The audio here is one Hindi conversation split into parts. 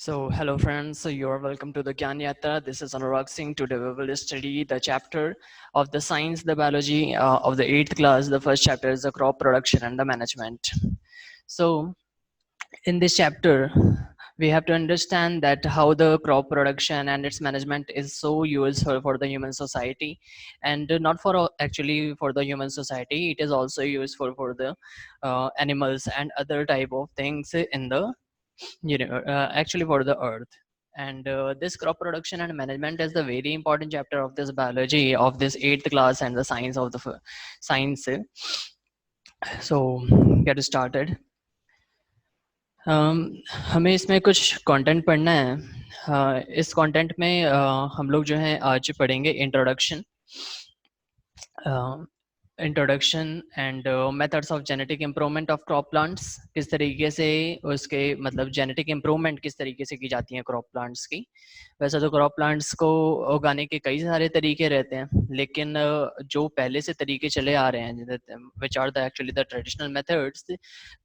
Hello friends. You're welcome to the Gyan Yatra. This is Anurag Singh. Today we will study the chapter of the science, the biology of the 8th class. The first chapter is the crop production and the management. So, in this chapter, we have to understand that how the crop production and its management is so useful for the human society, and not for actually for the human society. It is also useful for the animals and other type of things in the actually for the earth. And this crop production and management is the very important chapter of this biology of this 8th class and the science of the science. So get started. हमें इसमें कुछ कंटेंट पढ़ना है. इस कंटेंट में हम लोग जो है आज पढ़ेंगे introduction, introduction and methods of genetic improvement of crop plants. किस तरीके से उसके मतलब जेनेटिक इम्प्रूवमेंट किस तरीके से की जाती है क्रॉप प्लांट्स की. वैसे तो क्रॉप प्लांट्स को उगाने के कई सारे तरीके रहते हैं, लेकिन जो पहले से तरीके चले आ रहे हैं which are the actually the traditional methods,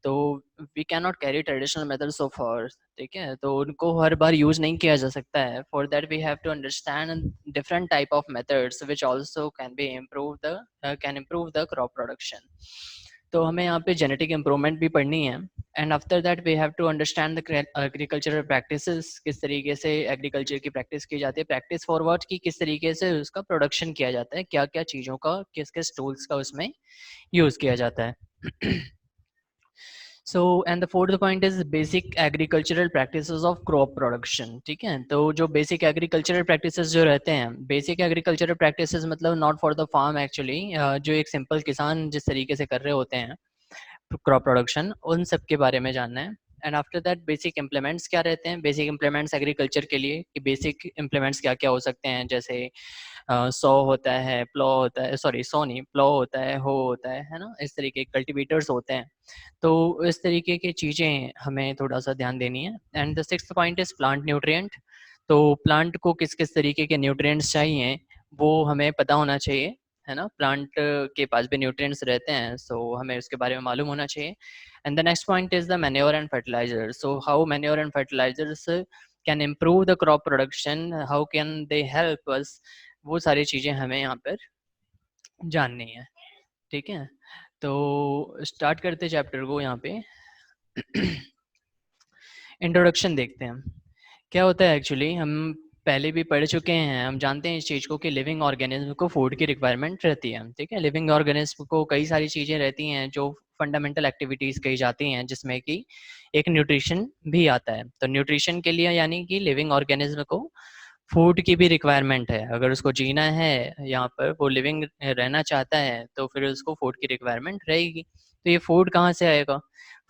तो we can not carry traditional methods so far. ठीक है, तो उनको हर बार यूज नहीं किया जा सकता है. For that we have to understand different type of methods which also can be improve the can improve the crop production. तो हमें यहाँ पे जेनेटिक इम्प्रूवमेंट भी पढ़नी है. And after that we have to understand the agricultural practices. किस तरीके से एग्रीकल्चर की प्रैक्टिस की जाती है, प्रैक्टिस फॉरवर्ड की किस तरीके से उसका प्रोडक्शन किया जाता है, क्या क्या चीज़ों का किस किस टूल्स का उसमें यूज़ किया जाता है. So and the fourth point is basic agricultural practices of crop production. ठीक है, तो जो बेसिक एग्रीकल्चरल प्रैक्टिसेस जो रहते हैं, बेसिक एग्रीकल्चरल प्रैक्टिसेस मतलब not for the farm actually, जो एक सिंपल किसान जिस तरीके से कर रहे होते हैं क्रॉप प्रोडक्शन, उन सब के बारे में जानना है. And after that basic implements क्या रहते हैं, बेसिक इम्प्लीमेंट्स एग्रीकल्चर के लिए कि बेसिक इम्प्लीमेंट्स क्या क्या हो सकते हैं. जैसे सॉ होता है, प्लो होता है, सॉरी सॉ नहीं, प्लो होता है, हो होता है ना, इस तरीके के कल्टीवेटर्स होते हैं. तो इस तरीके की चीज़ें हमें थोड़ा सा ध्यान देनी है. And the sixth point is plant nutrient. तो प्लांट को किस किस तरीके के न्यूट्रिएंट्स चाहिए वो हमें पता होना चाहिए, है ना. प्लांट के पास भी न्यूट्रिएंट्स रहते हैं, सो हमें उसके बारे में मालूम होना चाहिए. And the next point is the manure and fertiliser. So how manure and fertilisers can improve the crop production, how can they help us, वो सारी चीज़ें हमें यहाँ पर जाननी है. ठीक है, तो स्टार्ट करते चैप्टर को. यहाँ पे इंट्रोडक्शन देखते हैं क्या होता है. एक्चुअली हम पहले भी पढ़ चुके हैं, हम जानते हैं इस चीज़ को कि लिविंग ऑर्गेनिज्म को फूड की रिक्वायरमेंट रहती है. ठीक है, लिविंग ऑर्गेनिज्म को कई सारी चीज़ें रहती हैं जो फंडामेंटल एक्टिविटीज़ कही जाती हैं, जिसमें कि एक न्यूट्रिशन भी आता है. तो न्यूट्रिशन के लिए यानी कि लिविंग ऑर्गेनिज्म को फूड की भी रिक्वायरमेंट है. अगर उसको जीना है यहाँ पर, वो लिविंग रहना चाहता है, तो फिर उसको फूड की रिक्वायरमेंट रहेगी. तो ये फूड कहाँ से आएगा,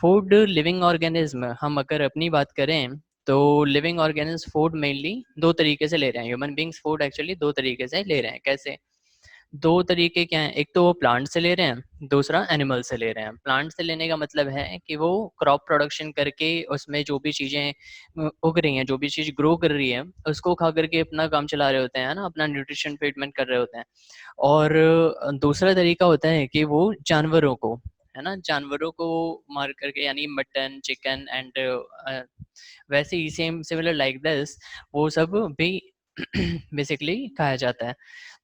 फूड लिविंग ऑर्गेनिज्म. हम अगर अपनी बात करें तो लिविंग ऑर्गेनिज्म फूड मेनली दो तरीके से ले रहे हैं. ह्यूमन बींग्स फूड एक्चुअली दो तरीके से ले रहे हैं. कैसे, दो तरीके क्या हैं, एक तो वो प्लांट से ले रहे हैं, दूसरा एनिमल से ले रहे हैं. प्लांट से लेने का मतलब है कि वो क्रॉप प्रोडक्शन करके उसमें जो भी चीज़ें उग रही हैं, जो भी चीज़ ग्रो कर रही है, उसको खा करके अपना काम चला रहे होते हैं ना, अपना न्यूट्रिशन ट्रीटमेंट कर रहे होते हैं. और दूसरा तरीका होता है कि वो जानवरों को, है ना, जानवरों को मार करके, यानी मटन, चिकन एंड वैसे ही सेम सिमिलर लाइक दिस, वो सब भी बेसिकली खाया जाता है.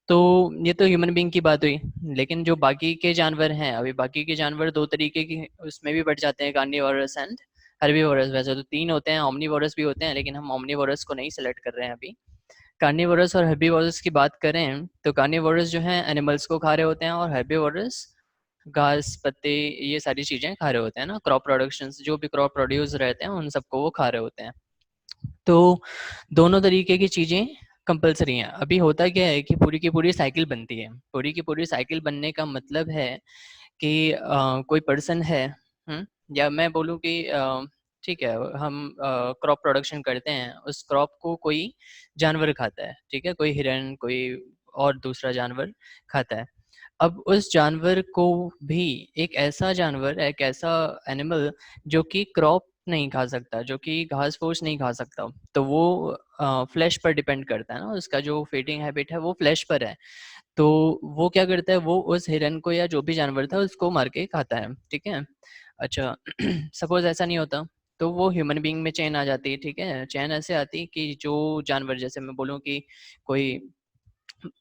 तो ये तो ह्यूमन बीइंग की बात हुई. लेकिन जो बाकी के जानवर हैं, अभी बाकी के जानवर दो तरीके की उसमें भी बढ़ जाते हैं, कार्निवोरस एंड हर्बीवोरस. वैसे तो तीन होते हैं, ओमनीवोरस भी होते हैं, लेकिन हम ओमनीवोरस को नहीं सेलेक्ट कर रहे हैं अभी. कार्निवोरस और हर्बीवोरस की बात करें तो कार्निवोरस जो है एनिमल्स को खा रहे होते हैं, और हर्बीवोरस घास पत्ते ये सारी चीज़ें खा रहे होते हैं ना. क्रॉप प्रोडक्शन जो भी क्रॉप प्रोड्यूस रहते हैं उन सबको वो खा रहे होते हैं. तो दोनों तरीके की चीज़ें कंपलसरी हैं. अभी होता क्या है कि पूरी की पूरी साइकिल बनती है. पूरी की पूरी साइकिल बनने का मतलब है कि कोई पर्सन है, या मैं बोलूँ कि ठीक है, हम क्रॉप प्रोडक्शन करते हैं, उस क्रॉप को कोई जानवर खाता है. ठीक है, कोई हिरन, कोई और दूसरा जानवर खाता है. अब उस जानवर को भी एक ऐसा जानवर, एक ऐसा एनिमल जो कि क्रॉप नहीं खा सकता, जो कि घास फूस नहीं खा सकता, तो वो फ्लैश पर डिपेंड करता है ना, उसका जो फीडिंग हैबिट है वो फ्लैश पर है. तो वो क्या करता है, वो उस हिरन को या जो भी जानवर था उसको मार के खाता है. ठीक है, अच्छा सपोज ऐसा नहीं होता, तो वो ह्यूमन बीइंग में चेन आ जाती है, ठीक है। चेन ऐसे आती है कि जो जानवर, जैसे मैं बोलूँ कि कोई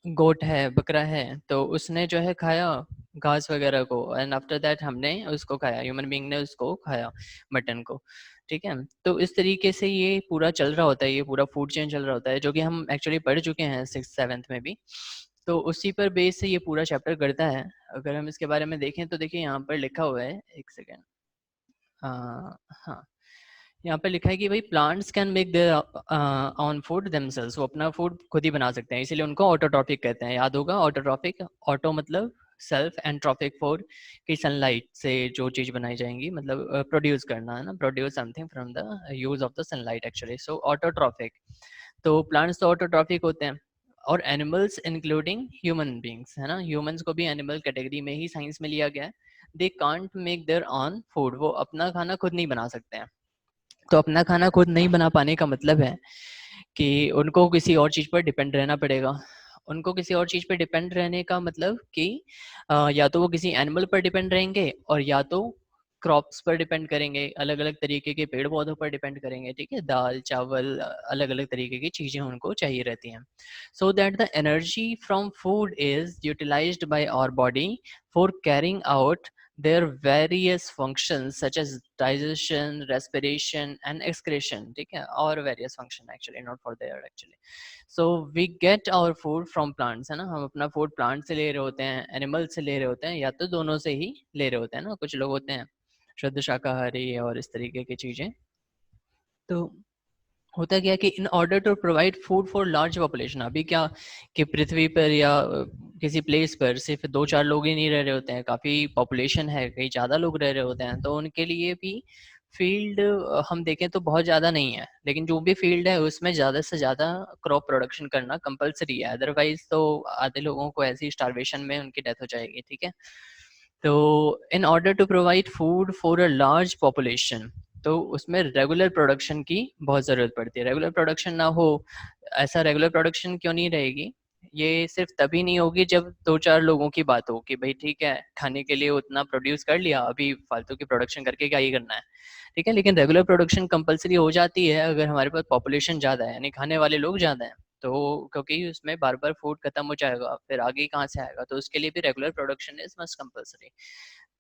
गोट है, बकरा है, तो उसने जो है खाया घास वगैरह को, एंड आफ्टर दैट हमने उसको खाया, ह्यूमन बीइंग ने उसको खाया, मटन को, ठीक है। तो इस तरीके से ये पूरा चल रहा होता है, ये पूरा फूड चेन चल रहा होता है, जो कि हम एक्चुअली पढ़ चुके हैं 6th 7th में भी। तो उसी पर बेस से ये पूरा चैप्टर करता है। अगर हम इसके बारे में देखें तो देखिए यहाँ पर लिखा हुआ है, एक सेकेंड, हाँ, यहाँ पे लिखा है कि भाई plants can make their on food themselves, वो अपना फूड खुद ही बना सकते हैं, इसीलिए उनको ऑटोट्रॉफिक कहते हैं। याद होगा ऑटोट्रॉफिक, ऑटो मतलब सेल्फ, एंड ट्रॉफिक फॉर कि सनलाइट से जो चीज बनाई जाएंगी, मतलब प्रोड्यूस करना है ना, produce something from the use of the sunlight actually, so autotrophic. तो प्लांट्स तो ऑटोट्रॉफिक होते हैं, और एनिमल्स इंक्लूडिंग ह्यूमन बींग्स, है ना, ह्यूमंस को भी एनिमल कैटेगरी में ही साइंस में लिया गया है। They can't make their on food, वो अपना खाना खुद नहीं बना सकते हैं। तो अपना खाना खुद नहीं बना पाने का मतलब है कि उनको किसी और चीज़ पर डिपेंड रहना पड़ेगा। उनको किसी और चीज़ पे डिपेंड रहने का मतलब कि या तो वो किसी एनिमल पर डिपेंड रहेंगे, और या तो क्रॉप्स पर डिपेंड करेंगे, अलग अलग तरीके के पेड़ पौधों पर डिपेंड करेंगे, ठीक है। दाल चावल, अलग अलग तरीके की चीज़ें उनको चाहिए रहती हैं, so that the energy from food is utilised by our body for carrying out their various functions such as digestion, respiration and excretion, ठीक है, और various function actually, not for there actually. So we get our food from plants, है ना, हम अपना फूड प्लांट से ले रहे होते हैं, एनिमल से ले रहे होते हैं, या तो दोनों से ही ले रहे होते हैं ना। कुछ लोग होते हैं शुद्ध शाकाहारी और इस तरीके की चीजें। तो होता क्या है कि in order to provide food for large population, अभी क्या कि पृथ्वी पर या किसी प्लेस पर सिर्फ 2-4 लोग ही नहीं रह रहे होते हैं, काफ़ी पॉपुलेशन है, कई ज़्यादा लोग रह रहे होते हैं, तो उनके लिए भी फील्ड हम देखें तो बहुत ज़्यादा नहीं है, लेकिन जो भी फील्ड है उसमें ज़्यादा से ज़्यादा क्रॉप प्रोडक्शन करना कंपलसरी है, अदरवाइज तो आधे लोगों को ऐसी स्टारवेशन में उनकी डेथ हो जाएगी, ठीक है। तो in order to provide food for a large population, तो उसमें रेगुलर प्रोडक्शन की बहुत ज़रूरत पड़ती है। रेगुलर प्रोडक्शन ना हो, ऐसा रेगुलर प्रोडक्शन क्यों नहीं रहेगी, ये सिर्फ तभी नहीं होगी जब 2-4 लोगों की बात हो कि भाई ठीक है, खाने के लिए उतना प्रोड्यूस कर लिया, अभी फालतू की प्रोडक्शन करके क्या ही करना है, ठीक है। लेकिन रेगुलर प्रोडक्शन कंपलसरी हो जाती है अगर हमारे पास पॉपुलेशन ज़्यादा है, यानी खाने वाले लोग ज़्यादा हैं, तो क्योंकि उसमें बार बार फूड खत्म हो जाएगा, फिर आगे कहाँ से आएगा, तो उसके लिए भी regular production is must compulsory,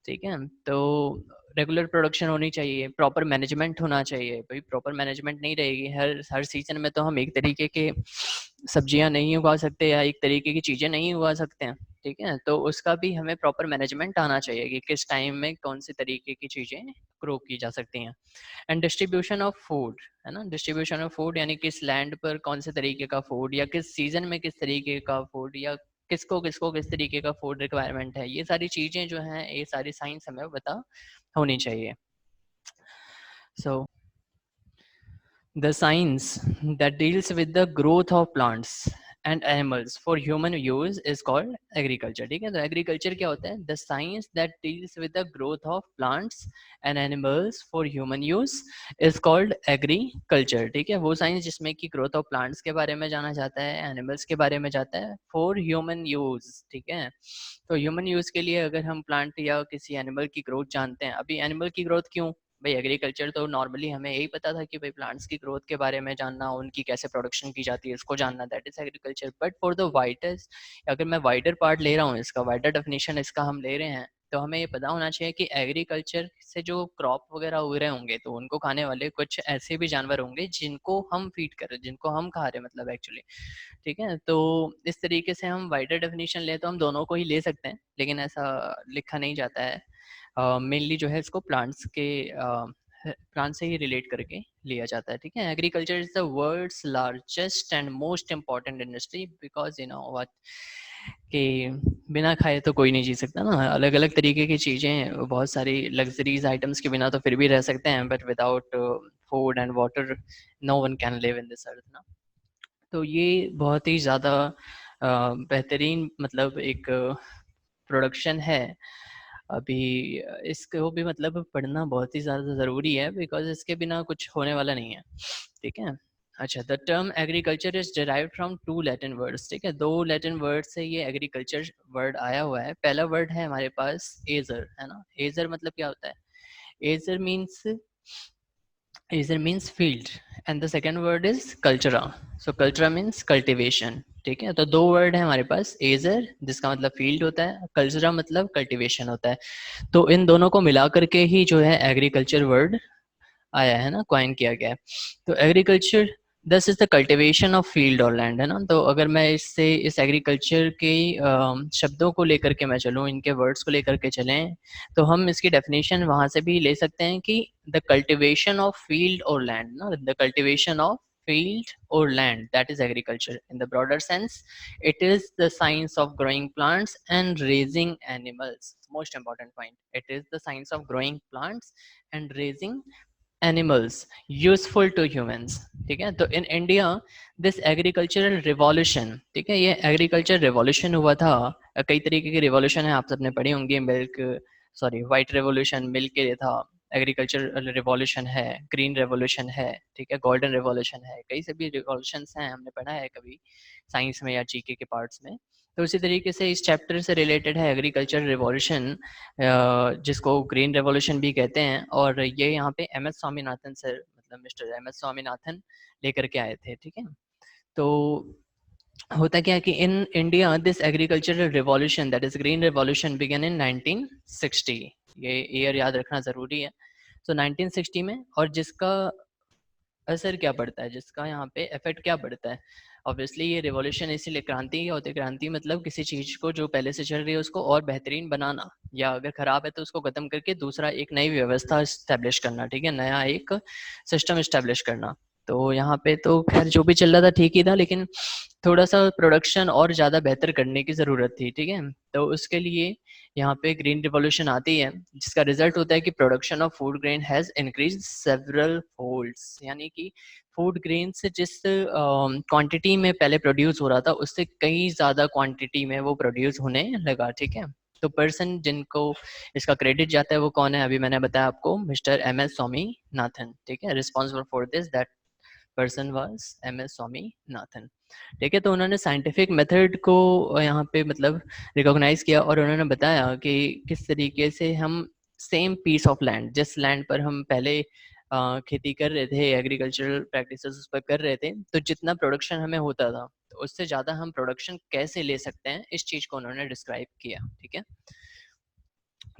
ठीक है। तो रेगुलर प्रोडक्शन होनी चाहिए, प्रॉपर मैनेजमेंट होना चाहिए, भाई प्रॉपर मैनेजमेंट नहीं रहेगी, हर सीजन में तो हम एक तरीके के सब्जियां नहीं उगा सकते या एक तरीके की चीज़ें नहीं उगा सकते हैं, ठीक है। तो उसका भी हमें प्रॉपर मैनेजमेंट आना चाहिए कि किस टाइम में कौन सी तरीके की चीज़ें ग्रो की जा सकती हैं। एंड डिस्ट्रीब्यूशन ऑफ फूड, है ना, डिस्ट्रीब्यूशन ऑफ फूड यानी किस लैंड पर कौन से तरीके का फूड, या किस सीजन में किस तरीके का फूड, या किसको किसको किस तरीके का फूड रिक्वायरमेंट है, ये सारी चीज़ें जो हैं, ये सारी साइंस हमें पता होनी चाहिए। सो the science that deals with the growth of plants and animals for human use is called agriculture, ठीक है। तो एग्रीकल्चर क्या होता है, the science that deals with the growth of plants and animals for human use is called agriculture, ठीक है। वो साइंस जिसमें कि ग्रोथ ऑफ प्लांट्स के बारे में जाना जाता है, एनिमल्स के बारे में जाता है, फॉर ह्यूमन यूज, ठीक है। तो ह्यूमन यूज के लिए अगर हम प्लांट या किसी एनिमल की ग्रोथ जानते हैं, अभी एनिमल की ग्रोथ क्यों भाई, एग्रीकल्चर तो नॉर्मली हमें यही पता था कि भाई प्लांट्स की ग्रोथ के बारे में जानना, उनकी कैसे प्रोडक्शन की जाती है इसको जानना, that is agriculture. But for the wider, अगर मैं वाइडर पार्ट ले रहा हूँ, इसका वाइडर डेफिनेशन इसका हम ले रहे हैं, तो हमें ये पता होना चाहिए कि एग्रीकल्चर से जो क्रॉप वगैरह उग रहे होंगे, तो उनको खाने वाले कुछ ऐसे भी जानवर होंगे जिनको हम फीड कर रहे, जिनको हम खा रहे, मतलब एक्चुअली, ठीक है। तो इस तरीके से हम वाइडर डेफिनेशन ले तो हम दोनों को ही ले सकते हैं, लेकिन ऐसा लिखा नहीं जाता है। मेनली जो है इसको प्लांट से ही रिलेट करके लिया जाता है, ठीक है। Agriculture is the world's largest and most important industry, because you know what कि बिना खाए तो कोई नहीं जी सकता ना, अलग अलग तरीके की चीज़ें, बहुत सारी लग्जरीज आइटम्स के बिना तो फिर भी रह सकते हैं, but without food and water no one can live in this earth ना। तो ये बहुत ही ज़्यादा बेहतरीन, मतलब एक प्रोडक्शन है। अभी इसको भी मतलब पढ़ना बहुत ही ज़्यादा ज़रूरी है, बिकॉज इसके बिना कुछ होने वाला नहीं है, ठीक है। अच्छा, the term agriculture is derived from 2 Latin words, ठीक है, 2 लैटिन वर्ड से ये एग्रीकल्चर वर्ड आया हुआ है। पहला वर्ड है हमारे पास एजर, है ना। एजर मतलब क्या होता है, ager means ager means field and the second word is cultura. So cultura means cultivation. ठीक है, तो दो वर्ड है हमारे पास. एजर जिसका मतलब फील्ड होता है, कल्चरा मतलब कल्टिवेशन होता है. तो इन दोनों को मिला करके ही जो है एग्रीकल्चर वर्ड आया है ना, क्वाइन किया गया है. तो एग्रीकल्चर दस is the cultivation of field और लैंड, है ना. तो अगर मैं इससे इस एग्रीकल्चर के शब्दों को लेकर के मैं चलूँ, इनके वर्ड्स को लेकर के चलें, तो हम इसकी डेफिनेशन वहाँ से भी ले सकते हैं कि द कल्टिवेशन ऑफ फील्ड और लैंड ना, the cultivation of field or land, that is agriculture in the broader sense. It is the science of growing plants and raising animals. Most important point, it is the science of growing plants and raising animals useful to humans. ठीक है, तो in India this agricultural revolution, ठीक है, ये एग्रीकल्चर रिवॉल्यूशन हुआ था. कई तरीके की रिवॉल्यूशन है, आप सबने पढ़ी होंगी. Milk, sorry, white revolution milk के लिए था. एग्रीकल्चर रिवॉल्यूशन है, ग्रीन रेवोल्यूशन है, ठीक है, गोल्डन रेवोल्यूशन है. कई सभी रिवॉल्यूशंस हैं, हमने पढ़ा है कभी साइंस में या जीके के पार्ट्स में. तो उसी तरीके से इस चैप्टर से रिलेटेड है एग्रीकल्चर रिवॉल्यूशन, जिसको ग्रीन रेवोल्यूशन भी कहते हैं. और ये यहाँ पे एम एस स्वामीनाथन सर, मतलब मिस्टर एम एस स्वामीनाथन लेकर के आए थे. ठीक है, तो होता क्या है कि in India this agricultural revolution, that is green revolution, began in 1960. ये ईयर याद रखना ज़रूरी है. तो 1960 में, और जिसका असर क्या पड़ता है, जिसका यहाँ पे इफेक्ट क्या पड़ता है. ऑब्वियसली ये रिवॉल्यूशन इसीलिए क्रांति ही होती है. क्रांति मतलब किसी चीज को जो पहले से चल रही है उसको और बेहतरीन बनाना, या अगर खराब है तो उसको खत्म करके दूसरा एक नई व्यवस्था स्टैब्लिश करना. ठीक है, नया एक सिस्टम स्टैब्लिश करना. तो यहाँ पे तो खैर जो भी चल रहा था ठीक ही था, लेकिन थोड़ा सा प्रोडक्शन और ज़्यादा बेहतर करने की ज़रूरत थी. ठीक है, तो उसके लिए यहाँ पे ग्रीन रिवॉल्यूशन आती है, जिसका रिजल्ट होता है कि production of food grain has increase several folds. यानी कि फूड ग्रेन से जिस क्वांटिटी में पहले प्रोड्यूस हो रहा था, उससे कई ज़्यादा क्वांटिटी में वो प्रोड्यूस होने लगा. ठीक है, तो पर्सन जिनको इसका क्रेडिट जाता है वो कौन है, अभी मैंने बताया आपको, मिस्टर एम एस स्वामीनाथन. ठीक है, responsible for this that person was M S Swaminathan. ठीक है, तो उन्होंने साइंटिफिक मेथड को यहाँ पे मतलब रिकॉग्नाइज किया, और उन्होंने बताया कि किस तरीके से हम सेम पीस ऑफ लैंड, जिस लैंड पर हम पहले खेती कर रहे थे, एग्रीकल्चरल प्रैक्टिसेस उस पर कर रहे थे, तो जितना प्रोडक्शन हमें होता था, तो उससे ज़्यादा हम प्रोडक्शन कैसे ले सकते हैं, इस चीज़ को उन्होंने डिस्क्राइब किया. ठीक है,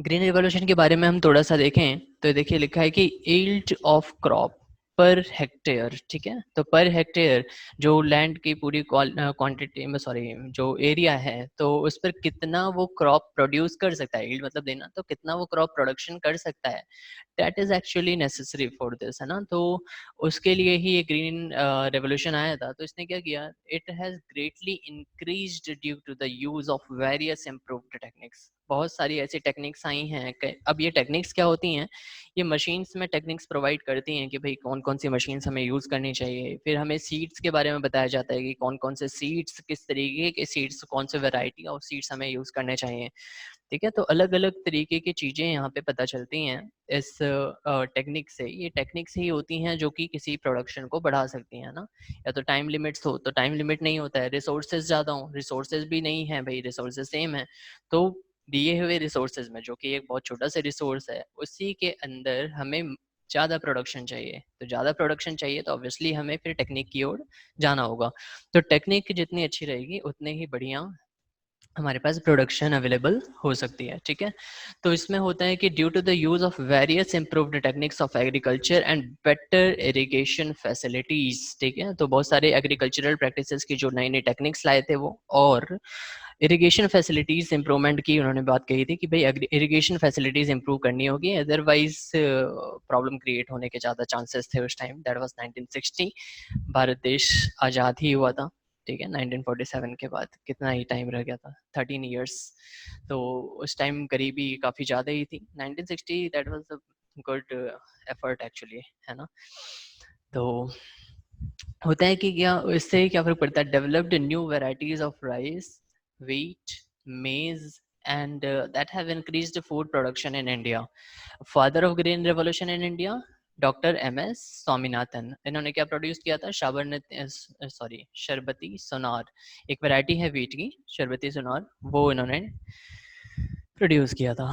ग्रीन रिवॉल्यूशन के बारे में हम थोड़ा सा देखें तो देखिए लिखा है कि yield of crop per hectare. ठीक है, तो पर हेक्टेयर जो लैंड की पूरी क्वांटिटी में, सॉरी, जो एरिया है, तो उस पर कितना वो क्रॉप प्रोड्यूस कर सकता है, यील्ड मतलब देना, तो कितना वो क्रॉप प्रोडक्शन कर सकता है, that is actually necessary for this, है ना. तो उसके लिए ही ये ग्रीन रेवोल्यूशन आया था. तो इसने क्या किया, it has greatly increased due to the use of various improved techniques. बहुत सारी ऐसी टेक्निक्स आई हैं. अब ये टेक्निक्स क्या होती हैं, ये मशीन्स में टेक्निक्स प्रोवाइड करती हैं कि भाई कौन कौन सी मशीन्स हमें यूज़ करनी चाहिए. फिर हमें सीड्स के बारे में बताया जाता है कि कौन कौन से सीड्स, किस तरीके के सीड्स, कौन से वेराइटी ऑफ सीड्स हमें यूज़ करने चाहिए. ठीक है, तो अलग अलग तरीके की चीज़ें यहाँ पे पता चलती हैं इस टेक्निक से. ये टेक्निक्स ही होती हैं जो कि किसी प्रोडक्शन को बढ़ा सकती हैं ना. या तो टाइम लिमिट्स हो, तो टाइम लिमिट नहीं होता है, रिसोर्सेज ज़्यादा हो, रिसोर्सेज भी नहीं है भाई, रिसोर्सेज सेम है, तो दिए हुए रिसोर्सेज में, जो कि एक बहुत छोटा सा रिसोर्स है, उसी के अंदर हमें ज़्यादा प्रोडक्शन चाहिए. तो ज़्यादा प्रोडक्शन चाहिए तो ऑब्वियसली हमें फिर टेक्निक की ओर जाना होगा. तो टेक्निक जितनी अच्छी रहेगी उतने ही बढ़िया हमारे पास प्रोडक्शन अवेलेबल हो सकती है. ठीक है, तो इसमें होता है कि due to the use of various improved techniques of agriculture and better irrigation facilities. ठीक है, तो बहुत सारे एग्रीकल्चरल प्रैक्टिसेस की जो नई नई टेक्निक्स लाए थे वो, और इरिगेशन फैसिलिटीज इंप्रूवमेंट की उन्होंने बात कही थी कि भाई इरिगेशन फैसिलिटीज इंप्रूव करनी होगी, अदरवाइज प्रॉब्लम क्रिएट होने के ज़्यादा चांसेस थे उस टाइम. That was 1960. भारत देश आज़ाद ही हुआ था. ठीक है, 1947 के बाद कितना ही टाइम रह गया था, 13 ईयर्स. तो उस टाइम गरीबी काफ़ी ज़्यादा ही थी. 1960 that was a good effort actually, है ना. तो होता है कि क्या इससे क्या फर्क पड़ता है, developed new varieties of rice, wheat, maize, and that have increased food production in India. Father of green revolution in India, doctor M S Swaminathan. इन्होंने क्या प्रोड्यूस किया था, सॉरी, शरबती सोनार, एक वैरायटी है वीट की, शरबती सोनार, वो इन्होंने प्रोड्यूस किया था.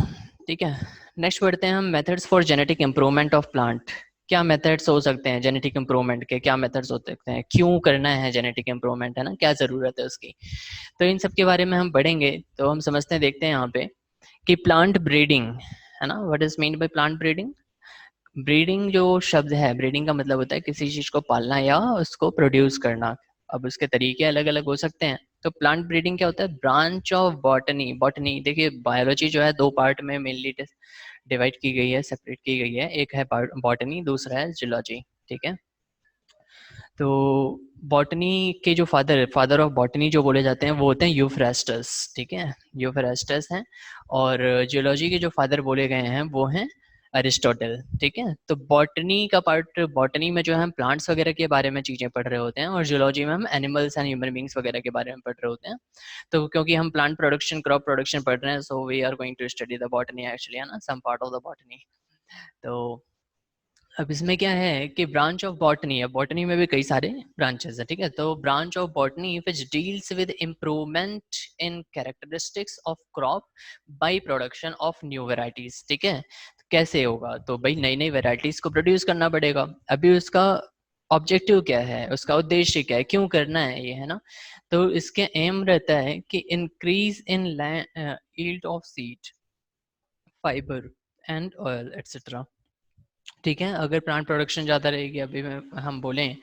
ठीक है, नेक्स्ट बढ़ते हैं हम, methods for genetic improvement of plant. क्या मेथड्स हो सकते हैं जेनेटिक इम्प्रूवमेंट के, क्या मेथड्स हो सकते हैं, क्यों करना है जेनेटिक इम्प्रूवमेंट, है ना, क्या ज़रूरत है उसकी। तो इन सब के बारे में हम पढ़ेंगे। तो हम समझते हैं, देखते हैं यहाँ पे कि प्लांट ब्रीडिंग, है ना, what is mean by plant breeding. Breeding जो शब्द है, ब्रीडिंग का मतलब होता है किसी चीज़ को पालना या उसको प्रोड्यूस करना। अब उसके तरीके अलग अलग हो सकते हैं। तो प्लांट ब्रीडिंग क्या होता है, ब्रांच ऑफ बॉटनी। बॉटनी देखिए, बायोलॉजी जो है दो पार्ट में मेनली डिवाइड की गई है, सेपरेट की गई है। एक है बॉटनी, दूसरा है जूलॉजी, ठीक है। तो बॉटनी के जो फादर ऑफ बॉटनी जो बोले जाते हैं वो होते हैं यूफ्रेस्टस, ठीक है, यूफ्रेस्टस हैं। और जियोलॉजी के जो फादर बोले गए हैं वो हैं अरिस्टोटल, ठीक है। तो बॉटनी का पार्ट, बॉटनी में जो है हम प्लांट्स वगैरह के बारे में चीज़ें पढ़ रहे होते हैं, और जियोलॉजी में हम एनिमल्स एंड ह्यूमन बींग्स वगैरह के बारे में पढ़ रहे होते हैं। तो क्योंकि हम प्लांट प्रोडक्शन, क्रॉप प्रोडक्शन पढ़ रहे हैं, so we are going to study the botany actually, है ना, some part of the botany. तो अब इसमें क्या है कि ब्रांच ऑफ बॉटनी है, बॉटनी में भी कई सारे ब्रांचेस है, ठीक है। तो branch of botany which deals with improvement in characteristics of crop by production of new varieties, ठीक है। तो कैसे होगा, तो भाई नई नई वेराइटीज को प्रोड्यूस करना पड़ेगा। अभी उसका ऑब्जेक्टिव क्या है, उसका उद्देश्य क्या है, क्यों करना है ये, है ना। तो इसके एम रहता है कि increase in yield of seed, fibre and oil etcetera, ठीक है। अगर प्लांट प्रोडक्शन ज़्यादा रहेगी, अभी मैं हम बोलें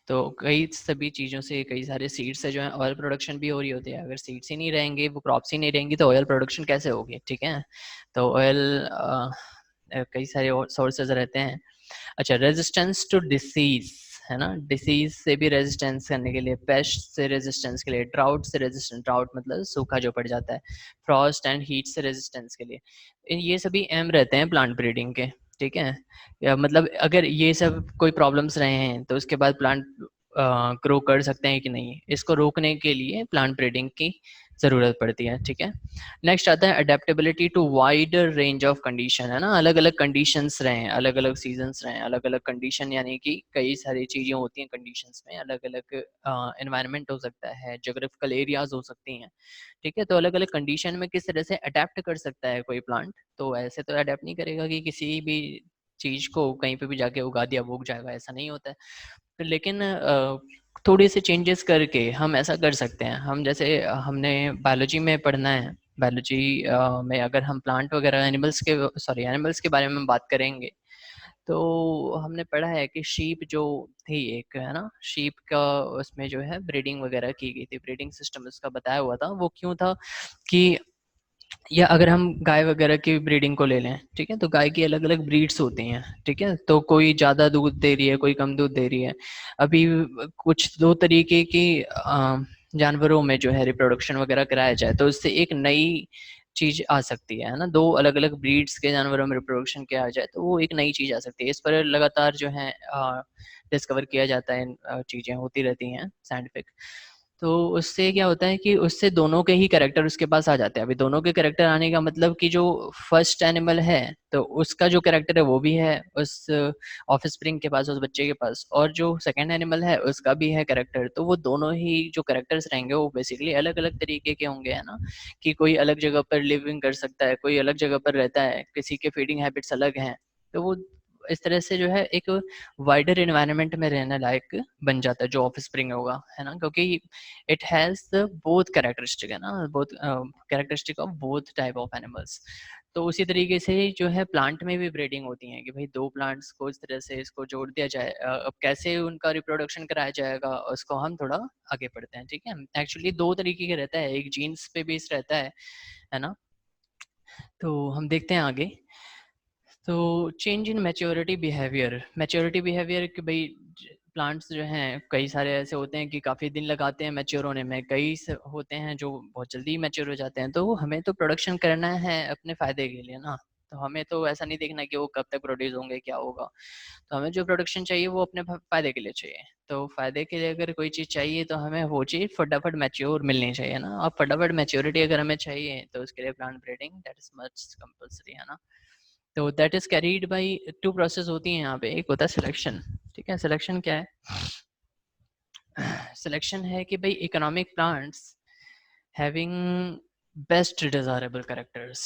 तो कई सभी चीज़ों से, कई सारे सीड्स से जो है ऑयल प्रोडक्शन भी हो रही होती है। अगर सीड्स ही नहीं रहेंगे, वो क्रॉप्स ही नहीं रहेंगी, तो ऑयल प्रोडक्शन कैसे होगी, ठीक है। तो ऑयल कई सारे और सोर्सेज रहते हैं। अच्छा, रेजिस्टेंस टू डिसीज, है ना, डिसीज से भी रेजिस्टेंस करने के लिए, पेस्ट से रेजिस्टेंस के लिए, ड्राउट से रेजिस्टेंस, ड्राउट मतलब सूखा जो पड़ जाता है, फ्रॉस्ट एंड हीट से रेजिस्टेंस के लिए, ये सभी एम रहते हैं प्लांट ब्रीडिंग के, ठीक है। या मतलब अगर ये सब कोई प्रॉब्लम्स रहे हैं तो उसके बाद प्लांट ग्रो कर सकते हैं कि नहीं, इसको रोकने के लिए प्लांट ब्रीडिंग की ज़रूरत पड़ती है, ठीक है। नेक्स्ट आता है adaptability to wider range of condition, है ना, अलग अलग कंडीशंस रहे, अलग अलग सीजन्स रहे, अलग अलग कंडीशन, यानी कि कई सारी चीज़ें होती हैं कंडीशंस में, अलग अलग एनवायरनमेंट हो सकता है, जोग्राफिकल एरियाज हो सकती हैं, ठीक है। तो अलग अलग कंडीशन में किस तरह से अडेप्ट कर सकता है कोई प्लांट, तो ऐसे तो अडेप्ट नहीं करेगा कि किसी भी चीज़ को कहीं पे भी जाके उगा दिया वो उग जाएगा, ऐसा नहीं होता है। तो लेकिन थोड़े से चेंजेस करके हम ऐसा कर सकते हैं। हम जैसे हमने बायोलॉजी में पढ़ना है, बायोलॉजी में अगर हम प्लांट वगैरह एनिमल्स के, सॉरी एनिमल्स के बारे में बात करेंगे, तो हमने पढ़ा है कि शीप जो थी एक, है ना, शीप का उसमें जो है ब्रीडिंग वगैरह की गई थी, ब्रीडिंग सिस्टम उसका बताया हुआ था। वो क्यों था कि, या अगर हम गाय वगैरह की ब्रीडिंग को ले लें, ठीक है, तो गाय की अलग अलग ब्रीड्स होती हैं, ठीक है। तो कोई ज़्यादा दूध दे रही है, कोई कम दूध दे रही है। अभी कुछ दो तरीके की जानवरों में जो है रिप्रोडक्शन वगैरह कराया जाए तो उससे एक नई चीज आ सकती है ना, दो अलग अलग ब्रीड्स के जानवरों में रिप्रोडक्शन किया जाए तो वो एक नई चीज आ सकती है। इस पर लगातार जो है डिस्कवर किया जाता है, चीजें होती रहती हैं साइंटिफिक। तो उससे क्या होता है कि उससे दोनों के ही कैरेक्टर उसके पास आ जाते हैं। अभी दोनों के कैरेक्टर आने का मतलब कि जो फर्स्ट एनिमल है तो उसका जो कैरेक्टर है वो भी है उस ऑफ स्प्रिंग के पास, उस बच्चे के पास, और जो सेकंड एनिमल है उसका भी है कैरेक्टर। तो वो दोनों ही जो कैरेक्टर्स रहेंगे वो बेसिकली अलग अलग तरीके के होंगे, है ना, कि कोई अलग जगह पर लिविंग कर सकता है, कोई अलग जगह पर रहता है, किसी के फीडिंग हैबिट्स अलग हैं। तो वो इस तरह से जो है एक वाइडर एनवायरनमेंट में रहने लायक बन जाता है जो ऑफ स्प्रिंग होगा, है ना, क्योंकि इट हैज बोथ कैरेक्टरिस्टिक, है ना, both characteristic of both type of animals. तो उसी तरीके से जो है प्लांट में भी ब्रीडिंग होती है कि भाई दो प्लांट्स को इस तरह से इसको जोड़ दिया जाए। अब कैसे उनका रिप्रोडक्शन कराया जाएगा उसको हम थोड़ा आगे पढ़ते हैं, ठीक है। एक्चुअली दो तरीके का रहता है, एक जीन्स पे बेस रहता है ना। तो हम देखते हैं आगे। तो change in maturity behaviour, maturity behaviour कि भाई प्लांट्स जो हैं कई सारे ऐसे होते हैं कि काफ़ी दिन लगाते हैं मैच्योर होने में, कई होते हैं जो बहुत जल्दी मैच्योर हो जाते हैं। तो हमें तो प्रोडक्शन करना है अपने फ़ायदे के लिए ना, तो हमें तो ऐसा नहीं देखना कि वो कब तक प्रोड्यूस होंगे, क्या होगा। तो हमें जो प्रोडक्शन चाहिए वो अपने फ़ायदे के लिए चाहिए। तो फ़ायदे के लिए अगर कोई चीज़ चाहिए तो हमें वो चीज़ फटाफट मैच्योर मिलनी चाहिए ना। अब फटाफट मैच्योरिटी अगर हमें चाहिए तो उसके लिए plant breeding that is much compulsory, है ना। तो that is carried by two process होती हैं यहाँ पे। एक होता है सिलेक्शन, ठीक है। सिलेक्शन क्या है, सिलेक्शन है कि भाई economic plants having best desirable characters,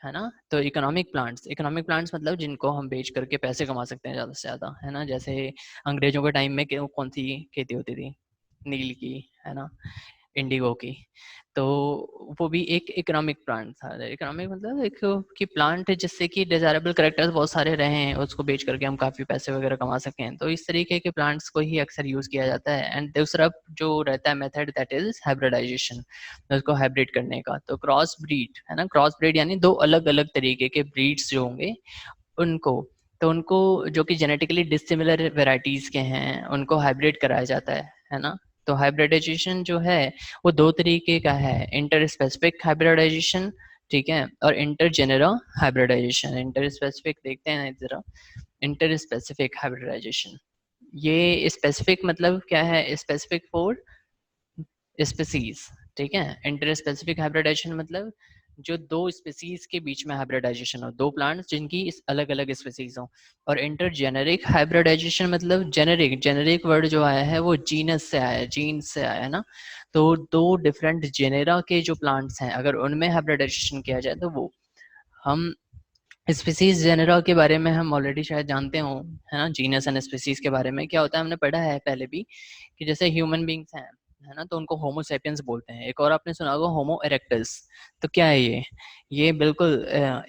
है ना। तो इकोनॉमिक प्लांट्स मतलब जिनको हम बेच करके पैसे कमा सकते हैं ज़्यादा से ज़्यादा, है ना। जैसे अंग्रेजों के टाइम में कौन सी खेती होती थी, नील की, है ना, इंडिगो की। तो वो भी एक इकोनॉमिक प्लांट था। इकोनॉमिक मतलब एक कि प्लांट है जिससे कि डिजायरेबल करेक्टर्स बहुत सारे रहे हैं, उसको बेच करके हम काफ़ी पैसे वगैरह कमा सकें। तो इस तरीके के प्लांट्स को ही अक्सर यूज़ किया जाता है। एंड दूसरा जो रहता है मेथड, दैट इज हाइब्रिडाइजेशन, उसको हाइब्रिड करने का। तो क्रॉस ब्रीड, है ना, क्रॉस ब्रीड यानी दो अलग अलग तरीके के ब्रीड्स जो होंगे उनको, तो उनको जो कि जेनेटिकली डिसिमिलर वेराइटीज के हैं उनको हाइब्रिड कराया जाता है ना। तो हाइब्रिडाइजेशन जो है वो दो तरीके का है, इंटर स्पेसिफिक हाइब्रिडाइजेशन, ठीक है, और inter genera hybridisation. Interspecific देखते हैं जरा, इंटर स्पेसिफिक हाइब्रिडाइजेशन, ये स्पेसिफिक मतलब क्या है, स्पेसिफिक फॉर स्पीसीज, ठीक है। इंटर स्पेसिफिक हाइब्रिडाइजेशन मतलब जो दो स्पीसीज के बीच में हाइब्रिडाइजेशन हो, दो प्लांट्स जिनकी अलग अलग स्पीसीज हो। और इंटर जेनेरिक हाइब्रिडाइजेशन मतलब जेनेरिक, जेनेरिक वर्ड जो आया है वो जीनस से आया है, जीन से आया है ना। तो दो डिफरेंट जेनेरा के जो प्लांट्स हैं अगर उनमें हाइब्रिडाइजेशन किया जाए तो वो, हम स्पीसीज जेनेरा के बारे में हम ऑलरेडी शायद जानते हो, है ना। जीनस एंड स्पीसीज के बारे में क्या होता है हमने पढ़ा है पहले भी, कि जैसे ह्यूमन बींग्स हैं, है ना, तो उनको होमो सेपियंस बोलते हैं। एक और आपने सुना होगा होमो इरेक्टस। तो क्या है ये बिल्कुल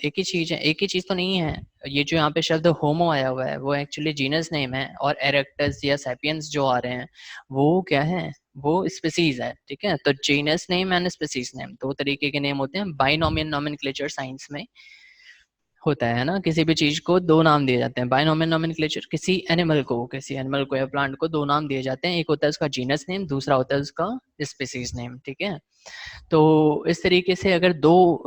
एक ही चीज है, एक ही चीज तो नहीं है। ये जो यहाँ पे शब्द होमो आया हुआ है वो एक्चुअली जीनस नेम है, और इरेक्टस या सेपियंस जो आ रहे हैं वो क्या है, वो स्पीसीज है, ठीक है। तो genus name and species name दो तरीके के नेम होते हैं। बाइनोमियल नोमेनक्लेचर साइंस में होता है ना, किसी भी चीज को दो नाम दिए जाते हैं। बाइनोमियल नोमेनक्लेचर, किसी एनिमल को या प्लांट को दो नाम दिए जाते हैं, एक होता है उसका जीनस नेम, दूसरा होता है उसका स्पीसीज नेम, ठीक है। तो इस तरीके से अगर दो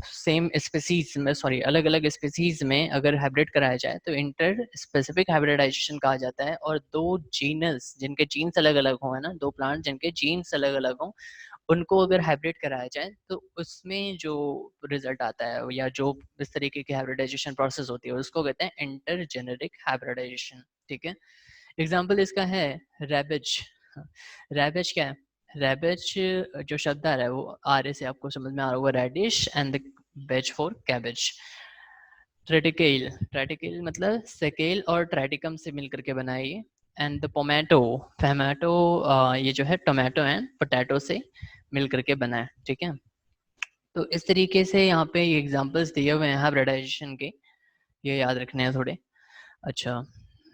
सेम स्पीसीज में, सॉरी, अलग अलग स्पीसीज में अगर हाइब्रिड कराया जाए तो इंटर स्पेसिफिक हाइब्रिडाइजेशन कहा जाता है। और दो जीनस जिनके जीन्स अलग अलग हो, है ना, दो प्लांट जिनके जीन्स अलग अलग हो, उनको अगर हाइब्रिड कराया जाए तो उसमें जो रिजल्ट आता है या जो इस तरीके की हाइब्रिडाइजेशन प्रोसेस होती है उसको कहते हैं इंटर जेनेरिक हाइब्रिडाइजेशन, ठीक है। एग्जाम्पल इसका है रैबिज। रैबिज क्या है, रैबिज जो शब्द आ रहा है वो आर्य से आपको समझ में आ रहा होगा, radish and veg for cabbage. Triticale, triticale मतलब सेकेल और ट्रेटिकम से मिलकर के बना है ये। एंड द पोमैटो, टोमेटो, ये जो है टोमेटो एंड पोटैटो से मिल करके बना है, ठीक है। तो इस तरीके से यहाँ पे ये एग्जांपल्स दिए हुए हैं हाइब्रिडाइजेशन के, ये याद रखने हैं थोड़े। अच्छा,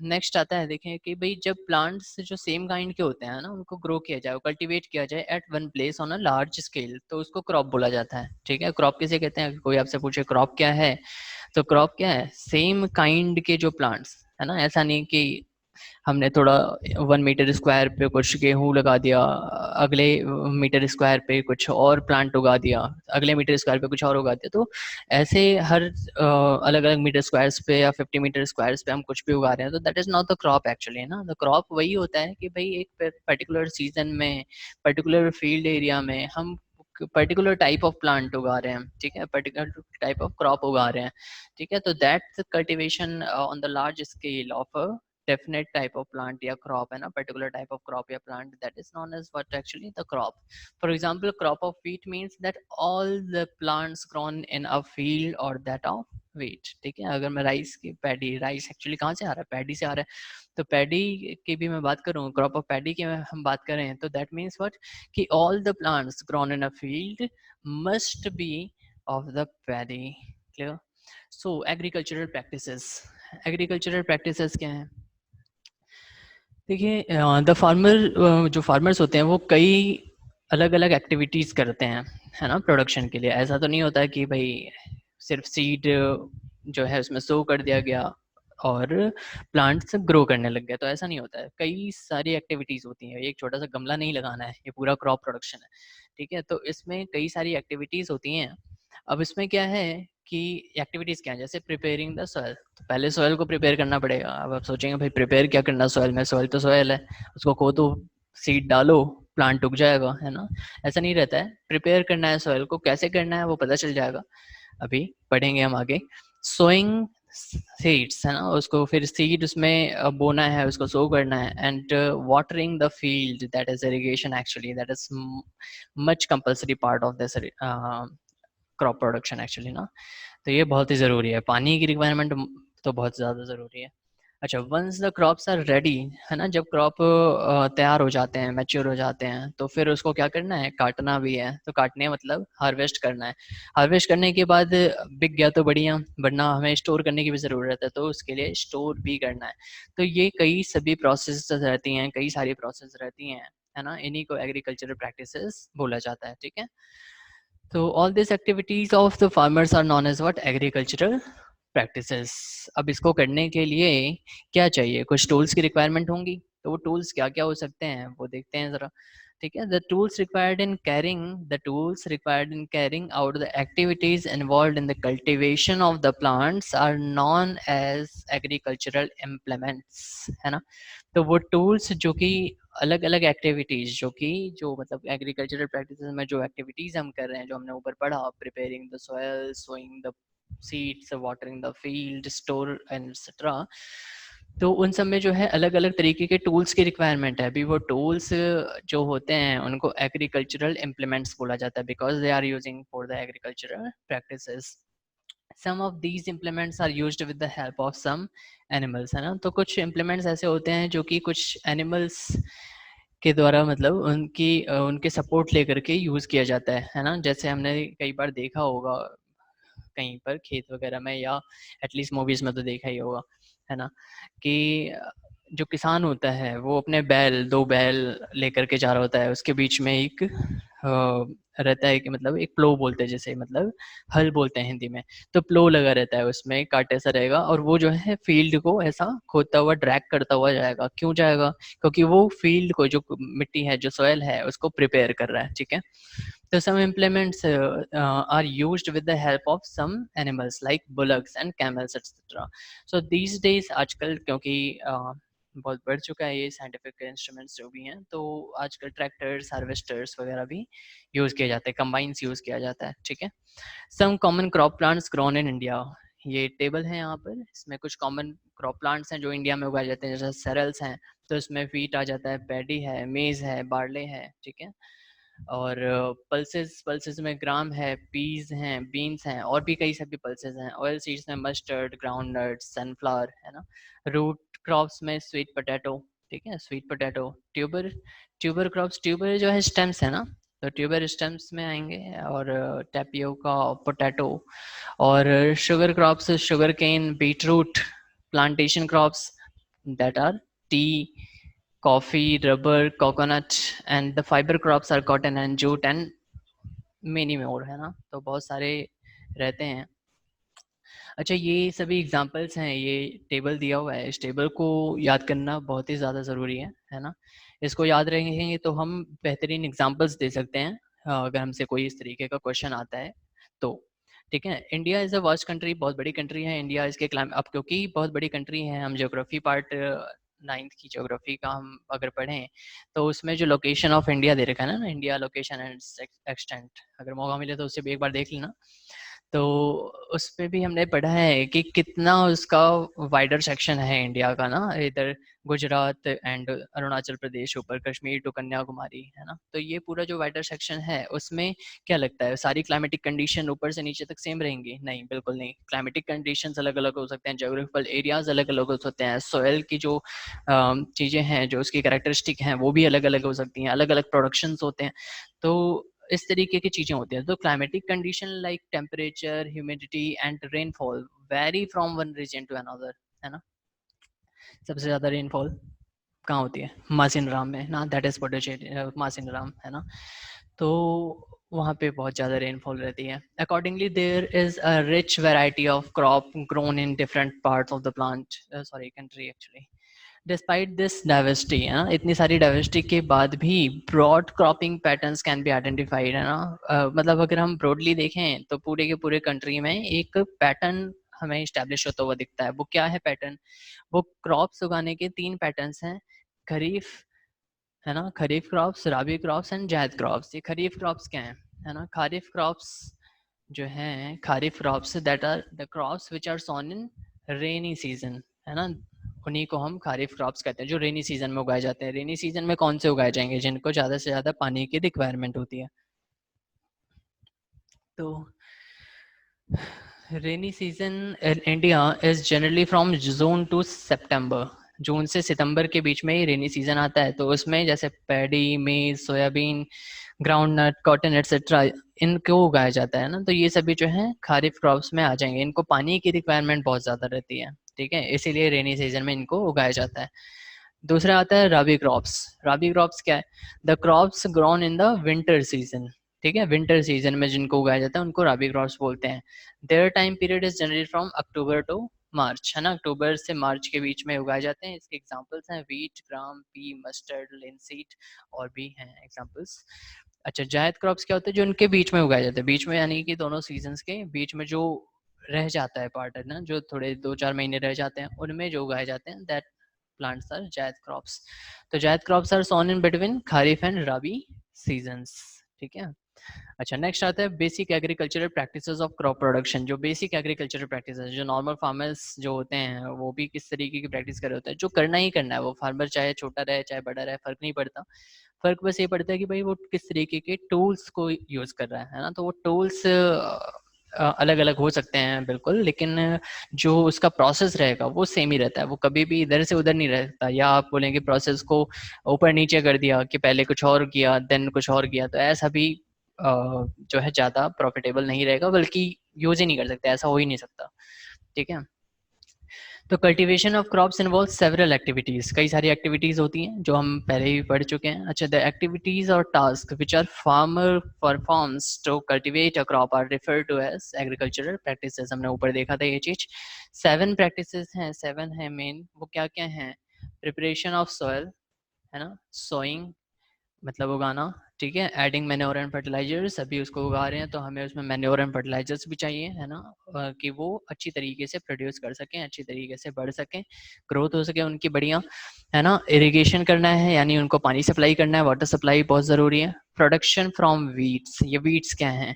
नेक्स्ट आता है, देखें कि भाई जब प्लांट्स जो सेम काइंड के होते हैं ना उनको ग्रो किया जाए, कल्टीवेट किया जाए at one place on a large scale, तो उसको क्रॉप बोला जाता है, ठीक है। क्रॉप किसे कहते हैं, कोई आपसे पूछे क्रॉप क्या है, तो क्रॉप क्या है, सेम काइंड के जो प्लांट्स, है ना। ऐसा नहीं कि हमने थोड़ा 1 मीटर स्क्वायर पे कुछ गेहूं लगा दिया, अगले मीटर स्क्वायर पे कुछ और प्लांट उगा दिया, अगले मीटर स्क्वायर पे कुछ और उगा दिया। तो ऐसे हर अलग अलग मीटर स्क्वायर्स पे या 50 मीटर स्क्वायर्स पे हम कुछ भी उगा रहे हैं, तो that is not the crop actually, ना। द क्रॉप वही होता है कि भाई एक पर्टिकुलर सीजन में, पर्टिकुलर फील्ड एरिया में हम पर्टिकुलर टाइप ऑफ प्लांट उगा रहे हैं, ठीक है, पर्टिकुलर टाइप ऑफ क्रॉप उगा रहे हैं, ठीक है। तो that cultivation on the large scale of a definite type of plant या crop, है ना, particular type of crop या plant, that is known as what actually the crop. For example, crop of wheat means that all the plants grown in a field or that of wheat, ठीक है। अगर मैं राइस की, पैडी, राइस एक्चुअली कहाँ से आ रहा है, पैडी से आ रहा है। तो पैडी की भी मैं बात करूँ, क्रॉप ऑफ पैडी की हम बात करें तो दैट मीन्स व्हाट, कि all the plants grown in a field must be of the paddy, clear। so agricultural practices, agricultural practices क्या है, देखिए द फार्मर, जो फार्मर्स होते हैं वो कई अलग अलग एक्टिविटीज़ करते हैं, है ना, प्रोडक्शन के लिए। ऐसा तो नहीं होता कि भाई सिर्फ सीड जो है उसमें सो कर दिया गया और प्लांट्स ग्रो करने लग गया, तो ऐसा नहीं होता है। कई सारी एक्टिविटीज़ होती हैं, एक छोटा सा गमला नहीं लगाना है, ये पूरा क्रॉप प्रोडक्शन है, ठीक है। तो इसमें कई सारी एक्टिविटीज़ होती हैं। अब इसमें क्या है कि एक्टिविटीज़ क्या है, जैसे प्रिपेयरिंग द सॉइल, तो पहले सॉइल को प्रिपेयर करना पड़ेगा। अब आप सोचेंगे भाई प्रिपेयर क्या करना सॉइल में, सॉइल तो सॉइल है, उसको खोदो, सीड डालो, प्लांट उग जाएगा, है ना। ऐसा नहीं रहता है, प्रिपेयर करना है सॉइल को, कैसे करना है वो पता चल जाएगा, अभी पढ़ेंगे हम आगे। सोइंग सीड्स, है ना, उसको फिर सीड उसमें बोना है, उसको सो करना है। And watering the field, that is irrigation actually, that is much compulsory part of this crop production actually ना। तो ये बहुत ही ज़रूरी है, पानी की रिक्वायरमेंट तो बहुत ज़्यादा ज़रूरी है। अच्छा, once the crops are ready, है ना, जब क्रॉप तैयार हो जाते हैं, मैच्योर हो जाते हैं, तो फिर उसको क्या करना है, काटना भी है। तो काटने मतलब हार्वेस्ट करना है। हार्वेस्ट करने के बाद बिक गया तो बढ़िया, वरना हमें स्टोर करने की भी ज़रूरत है, तो उसके लिए स्टोर भी करना है। तो ये कई सभी प्रोसेस रहती हैं, कई सारी प्रोसेस रहती हैं, है ना, इन्हीं को एग्रीकल्चरल प्रैक्टिसेस बोला जाता है। ठीक है, तो all this activities of the farmers are known as what, agricultural practices. अब इसको करने के लिए क्या चाहिए, कुछ टूल्स की रिक्वायरमेंट होंगी, तो वो टूल्स क्या क्या हो सकते हैं वो देखते हैं ज़रा। ठीक है, the tools required in carrying out the activities involved in the cultivation of the plants are known as agricultural implements, है ना। तो वो टूल्स जो कि अलग अलग एक्टिविटीज, जो मतलब एग्रीकल्चरल प्रैक्टिसेस में जो एक्टिविटीज हम कर रहे हैं, जो हमने ऊपर पढ़ा, preparing the soil, sowing the seeds, watering the field, store and etcetera, तो उन सब में जो है अलग अलग तरीके के टूल्स की रिक्वायरमेंट है। अभी वो टूल्स जो होते हैं उनको एग्रीकल्चरल इम्प्लीमेंट्स बोला जाता है, because they are using for the agricultural practices. Some of these implements are used with the help of some animals, है ना। तो कुछ इम्प्लीमेंट्स ऐसे होते हैं जो कि कुछ एनिमल्स के द्वारा, मतलब उनके सपोर्ट लेकर के यूज़ किया जाता है ना। जैसे हमने कई बार देखा होगा कहीं पर खेत वगैरह में, या एटलीस्ट मूवीज में तो देखा ही होगा, है ना, कि जो किसान होता है वो अपने दो बैल लेकर के जा रहा होता है, उसके बीच में एक रहता है कि मतलब एक प्लो बोलते हैं, जैसे मतलब हल बोलते हैं हिंदी में। तो प्लो लगा रहता है, उसमें कांटे सा रहेगा, और वो जो है फील्ड को ऐसा खोदता हुआ, ड्रैग करता हुआ जाएगा। क्यों जाएगा, क्योंकि वो फील्ड को, जो मिट्टी है, जो सॉइल है, उसको प्रिपेयर कर रहा है। ठीक है, so some implements are used with the help of some animals like bullocks and camels etc. So these days आजकल क्योंकि बहुत बढ़ चुका है ये साइंटिफिक इंस्ट्रूमेंट्स जो भी हैं, तो आजकल ट्रैक्टर्स, हार्वेस्टर्स वगैरह भी यूज़ किए जाते हैं, कंबाइंस यूज़ किया जाता है। ठीक है, some common crop plants grown in India, ये टेबल है यहाँ पर, इसमें कुछ कॉमन क्रॉप प्लांट्स हैं जो इंडिया में उगाए जाते हैं। जैसे सेरल्स हैं, तो इसमें वीट आ जाता है, पैडी है, मेज है, बार्ले है। ठीक है, और पल्सेस पल्सेस में ग्राम है, पीज हैं, बीन्स हैं, और भी कई सभी पल्सेस हैं। ऑयल सीड्स में मस्टर्ड, ग्राउंड नट्स, सनफ्लावर, है ना। रूट क्रॉप्स में स्वीट पोटैटो। ठीक है, sweet potato. Tuber tuber crops, tuber जो है स्टेम्स है ना, तो ट्यूबर स्टेम्स में आएंगे। और टैपियोका, पोटैटो। और sugar crops, sugarcane, beetroot. Plantation crops, that are tea, coffee, rubber, coconut, and the fiber crops are cotton and jute and many more, है ना। तो बहुत सारे रहते हैं। अच्छा, ये सभी एग्जांपल्स हैं, ये टेबल दिया हुआ है, इस टेबल को याद करना बहुत ही ज़्यादा ज़रूरी है ना। इसको याद रखेंगे तो हम बेहतरीन एग्जांपल्स दे सकते हैं अगर हमसे कोई इस तरीके का क्वेश्चन आता है तो। ठीक है, India is a vast country, बहुत बड़ी कंट्री है इंडिया। इसके अब क्योंकि बहुत बड़ी कंट्री है, हम ज्योग्राफी पार्ट 9th की ज्योग्राफी का हम अगर पढ़ें, तो उसमें जो लोकेशन ऑफ इंडिया दे रखा है ना, इंडिया लोकेशन एंड एक्सटेंट, अगर मौका मिले तो उसे भी एक बार देख लेना। तो उसपे भी हमने पढ़ा है कि कितना उसका वाइडर सेक्शन है इंडिया का ना, इधर गुजरात एंड अरुणाचल प्रदेश, ऊपर कश्मीर टू कन्याकुमारी, है ना। तो ये पूरा जो वाइडर सेक्शन है, उसमें क्या लगता है सारी क्लाइमेटिक कंडीशन ऊपर से नीचे तक सेम रहेंगी? नहीं, बिल्कुल नहीं। क्लाइमेटिक कंडीशंस अलग अलग हो सकते हैं, जोग्राफिकल एरियाज अलग अलग हो सकते हैं, सोयल की जो चीज़ें हैं, जो उसकी कैरेक्टरिस्टिक हैं, वो भी अलग अलग हो सकती हैं, अलग अलग प्रोडक्शंस होते हैं। तो इस तरीके की चीज़ें होती हैं। तो climatic condition like temperature, humidity and rainfall vary from one region to another, है ना। सबसे ज़्यादा रेनफॉल कहाँ होती है? मासिनराम में ना, दैट इज़ पोटेशियम मासिनराम, है ना। तो वहाँ पे बहुत ज़्यादा रेनफॉल रहती है। Accordingly there is a rich variety of crop grown in different parts of the plant sorry country actually. Despite this diversity, है ना, इतनी सारी डाइवर्सिटी के बाद भी broad cropping patterns can be identified, है ना। मतलब अगर हम ब्रॉडली देखें तो पूरे के पूरे कंट्री में एक पैटर्न हमें इस्टेब्लिश होता हुआ दिखता है। वो क्या है पैटर्न? वो क्रॉप्स उगाने के 3 पैटर्न्स हैं। खरीफ, है ना, खरीफ क्रॉप्स, राबी क्रॉप्स एंड जायद क्रॉप्स। ये खरीफ क्रॉप्स क्या हैं, है ना। खरीफ क्रॉप्स जो हैं, kharif crops that are the crops which are sown in rainy season, है ना। उन्हीं को हम खरीफ क्रॉप्स कहते हैं, जो रेनी सीजन में उगाए जाते हैं। रेनी सीजन में कौन से उगाए जाएंगे? जिनको ज़्यादा से ज़्यादा पानी की रिक्वायरमेंट होती है। तो rainy season in India is generally from June to September. जून से सितंबर के बीच में ही रेनी सीजन आता है। तो उसमें जैसे paddy, maize, soybean, ground nut, cotton etcetera, इनको उगाया जाता है ना। तो ये सभी जो है खारिफ क्रॉप्स में आ जाएंगे। इनको पानी की रिक्वायरमेंट बहुत ज़्यादा रहती है, ठीक है, इसीलिए रेनी सीजन में इनको उगाया जाता है। दूसरा आता है रबी क्रॉप्स। रबी क्रॉप्स क्या है? The crops grown in the winter season. ठीक है, विंटर सीजन में जिनको उगाया जाता है उनको रबी क्रॉप्स बोलते हैं। Their time period is generally from October to March, है ना। अक्टूबर से मार्च के बीच में उगाए जाते हैं। इसके एग्जांपल्स हैं वीट, ग्राम, पी, मस्टर्ड, लिनसीड, और भी हैं एग्जांपल्स। अच्छा, जायद क्रॉप्स क्या होते हैं? जो उनके बीच में उगाए जाते हैं, बीच में यानी कि दोनों सीजन्स के बीच में जो रह जाता है पार्ट, है ना, जो थोड़े 2-4 महीने रह जाते हैं, उनमें जो उगाए जाते हैं, that plants are zaid crops. तो zaid crops are sown in between kharif and rabi seasons, ठीक है। अच्छा, नेक्स्ट आता है basic agricultural practices of crop production. जो बेसिक एग्रीकल्चरल प्रैक्टिसेस, जो नॉर्मल फार्मर्स जो होते हैं वो भी किस तरीके की प्रैक्टिस कर रहे होते हैं, जो करना ही करना है, वो फार्मर चाहे छोटा रहे चाहे बड़ा रहे, फर्क नहीं पड़ता। फर्क बस ये पड़ता है कि भाई वो किस तरीके के टूल्स को यूज कर रहा है ना। तो वो टूल्स अलग अलग हो सकते हैं बिल्कुल, लेकिन जो उसका प्रोसेस रहेगा वो सेम ही रहता है। वो कभी भी इधर से उधर नहीं रहता। या आप बोलेंगे प्रोसेस को ऊपर नीचे कर दिया कि पहले कुछ और किया देन कुछ और किया, तो ऐसा भी जो है ज़्यादा प्रॉफिटेबल नहीं रहेगा, बल्कि यूज ही नहीं कर सकते, ऐसा हो ही नहीं सकता, ठीक है। तो cultivation of crops involve several activities. कई सारी एक्टिविटीज होती हैं जो हम पहले ही पढ़ चुके हैं। अच्छा, द एक्टिविटीज और task which are farmer performs to cultivate a crop are refer to as agricultural practices. हमने ऊपर देखा था ये चीज। 7 प्रैक्टिसेस हैं, 7 है मेन। वो क्या क्या हैं? प्रिपरेशन ऑफ सॉइल, है ना, सोइंग मतलब उगाना, ठीक है। एडिंग मैन्योर एंड फर्टिलाइजर्स, अभी उसको उगा रहे हैं तो हमें उसमें मैन्योर एंड फर्टिलाइजर्स भी चाहिए, है ना, कि वो अच्छी तरीके से प्रोड्यूस कर सकें, अच्छी तरीके से बढ़ सकें, ग्रोथ हो सके उनकी बढ़िया, है ना। इरिगेशन करना है, यानी उनको पानी सप्लाई करना है, वाटर सप्लाई बहुत ज़रूरी है। प्रोडक्शन फ्रॉम वीड्स, ये वीड्स क्या हैं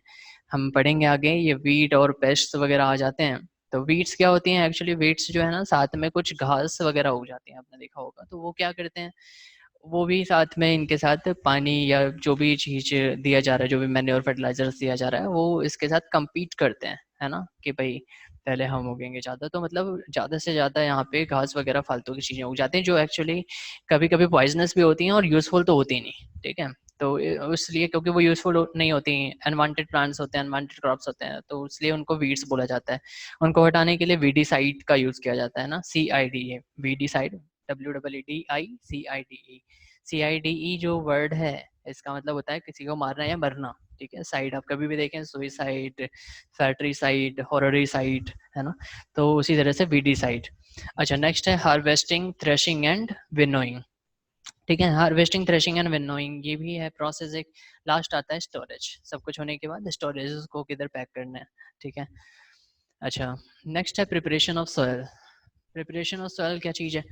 हम पढ़ेंगे आगे। ये वीट और पेस्ट वगैरह आ जाते हैं। तो वीड्स क्या होती हैं? एक्चुअली वीड्स जो है ना, साथ में कुछ घास वगैरह उग जाती हैं, आपने देखा होगा। तो वो क्या करते हैं, वो भी साथ में इनके साथ पानी या जो भी चीज दिया जा रहा है, जो भी मैन्योर फर्टिलाइजर्स दिया जा रहा है, वो इसके साथ compete करते हैं, है ना, कि भाई पहले हम उगेंगे ज़्यादा। तो मतलब ज़्यादा से ज़्यादा यहाँ पे घास वगैरह फालतू की चीज़ें उग जाती हैं, जो एक्चुअली कभी कभी पॉइजनस भी होती हैं और यूजफुल तो होती नहीं, ठीक है। तो इसलिए क्योंकि वो यूजफुल नहीं होती, अनवांटेड प्लांट्स होते हैं, अनवांटेड क्रॉप्स होते हैं, तो इसलिए उनको वीड्स बोला जाता है। उनको हटाने के लिए वीडीसाइड का यूज़ किया जाता है ना, CID, वीडीसाइड, WEEDICIDE। CIDE जो वर्ड है, इसका मतलब होता है किसी को मारना या मरना, ठीक है। साइड आप कभी भी देखें, सुइसाइड, फैट्रीसाइड, हॉररिसाइड, है ना। तो उसी तरह से वीडीसाइड। अच्छा, नेक्स्ट है हार्वेस्टिंग, थ्रेशिंग एंड विनोइंग, ठीक है। हार्वेस्टिंग, थ्रेशिंग एंड विनोइंग ये भी है प्रोसेस एक। लास्ट आता है स्टोरेज। सब कुछ होने के बाद स्टोरेज, उसको किधर पैक करना है, ठीक है। अच्छा, नेक्स्ट है preparation of soil. Preparation of soil क्या चीज़ है?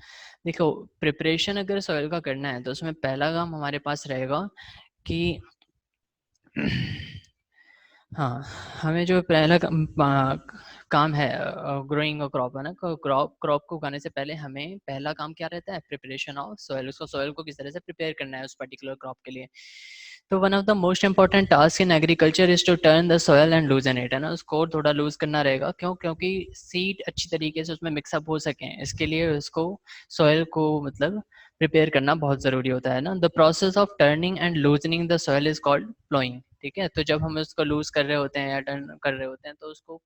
देखो, प्रिपरेशन अगर सॉयल का करना है तो उसमें पहला काम हमारे पास रहेगा कि हाँ, हमें जो पहला काम है ग्रोइंग अ क्रॉप, है ना, क्रॉप क्रॉप को उगाने से पहले हमें पहला काम क्या रहता है? Preparation of soil. उसको सॉइल को किस तरह से प्रिपेयर करना है उस पर्टिकुलर क्रॉप के लिए। तो one of the most important task in agriculture is to turn the soil and loosen it, है ना। उसको थोड़ा लूज करना रहेगा। क्यों? क्योंकि सीड अच्छी तरीके से उसमें मिक्सअप हो सकें, इसके लिए उसको सॉइल को मतलब प्रिपेयर करना बहुत ज़रूरी होता है ना। The process of turning and loosening the soil is called ploughing, ठीक है। तो जब हम उसको लूज कर रहे होते हैं या टर्न कर रहे होते हैं तो उसको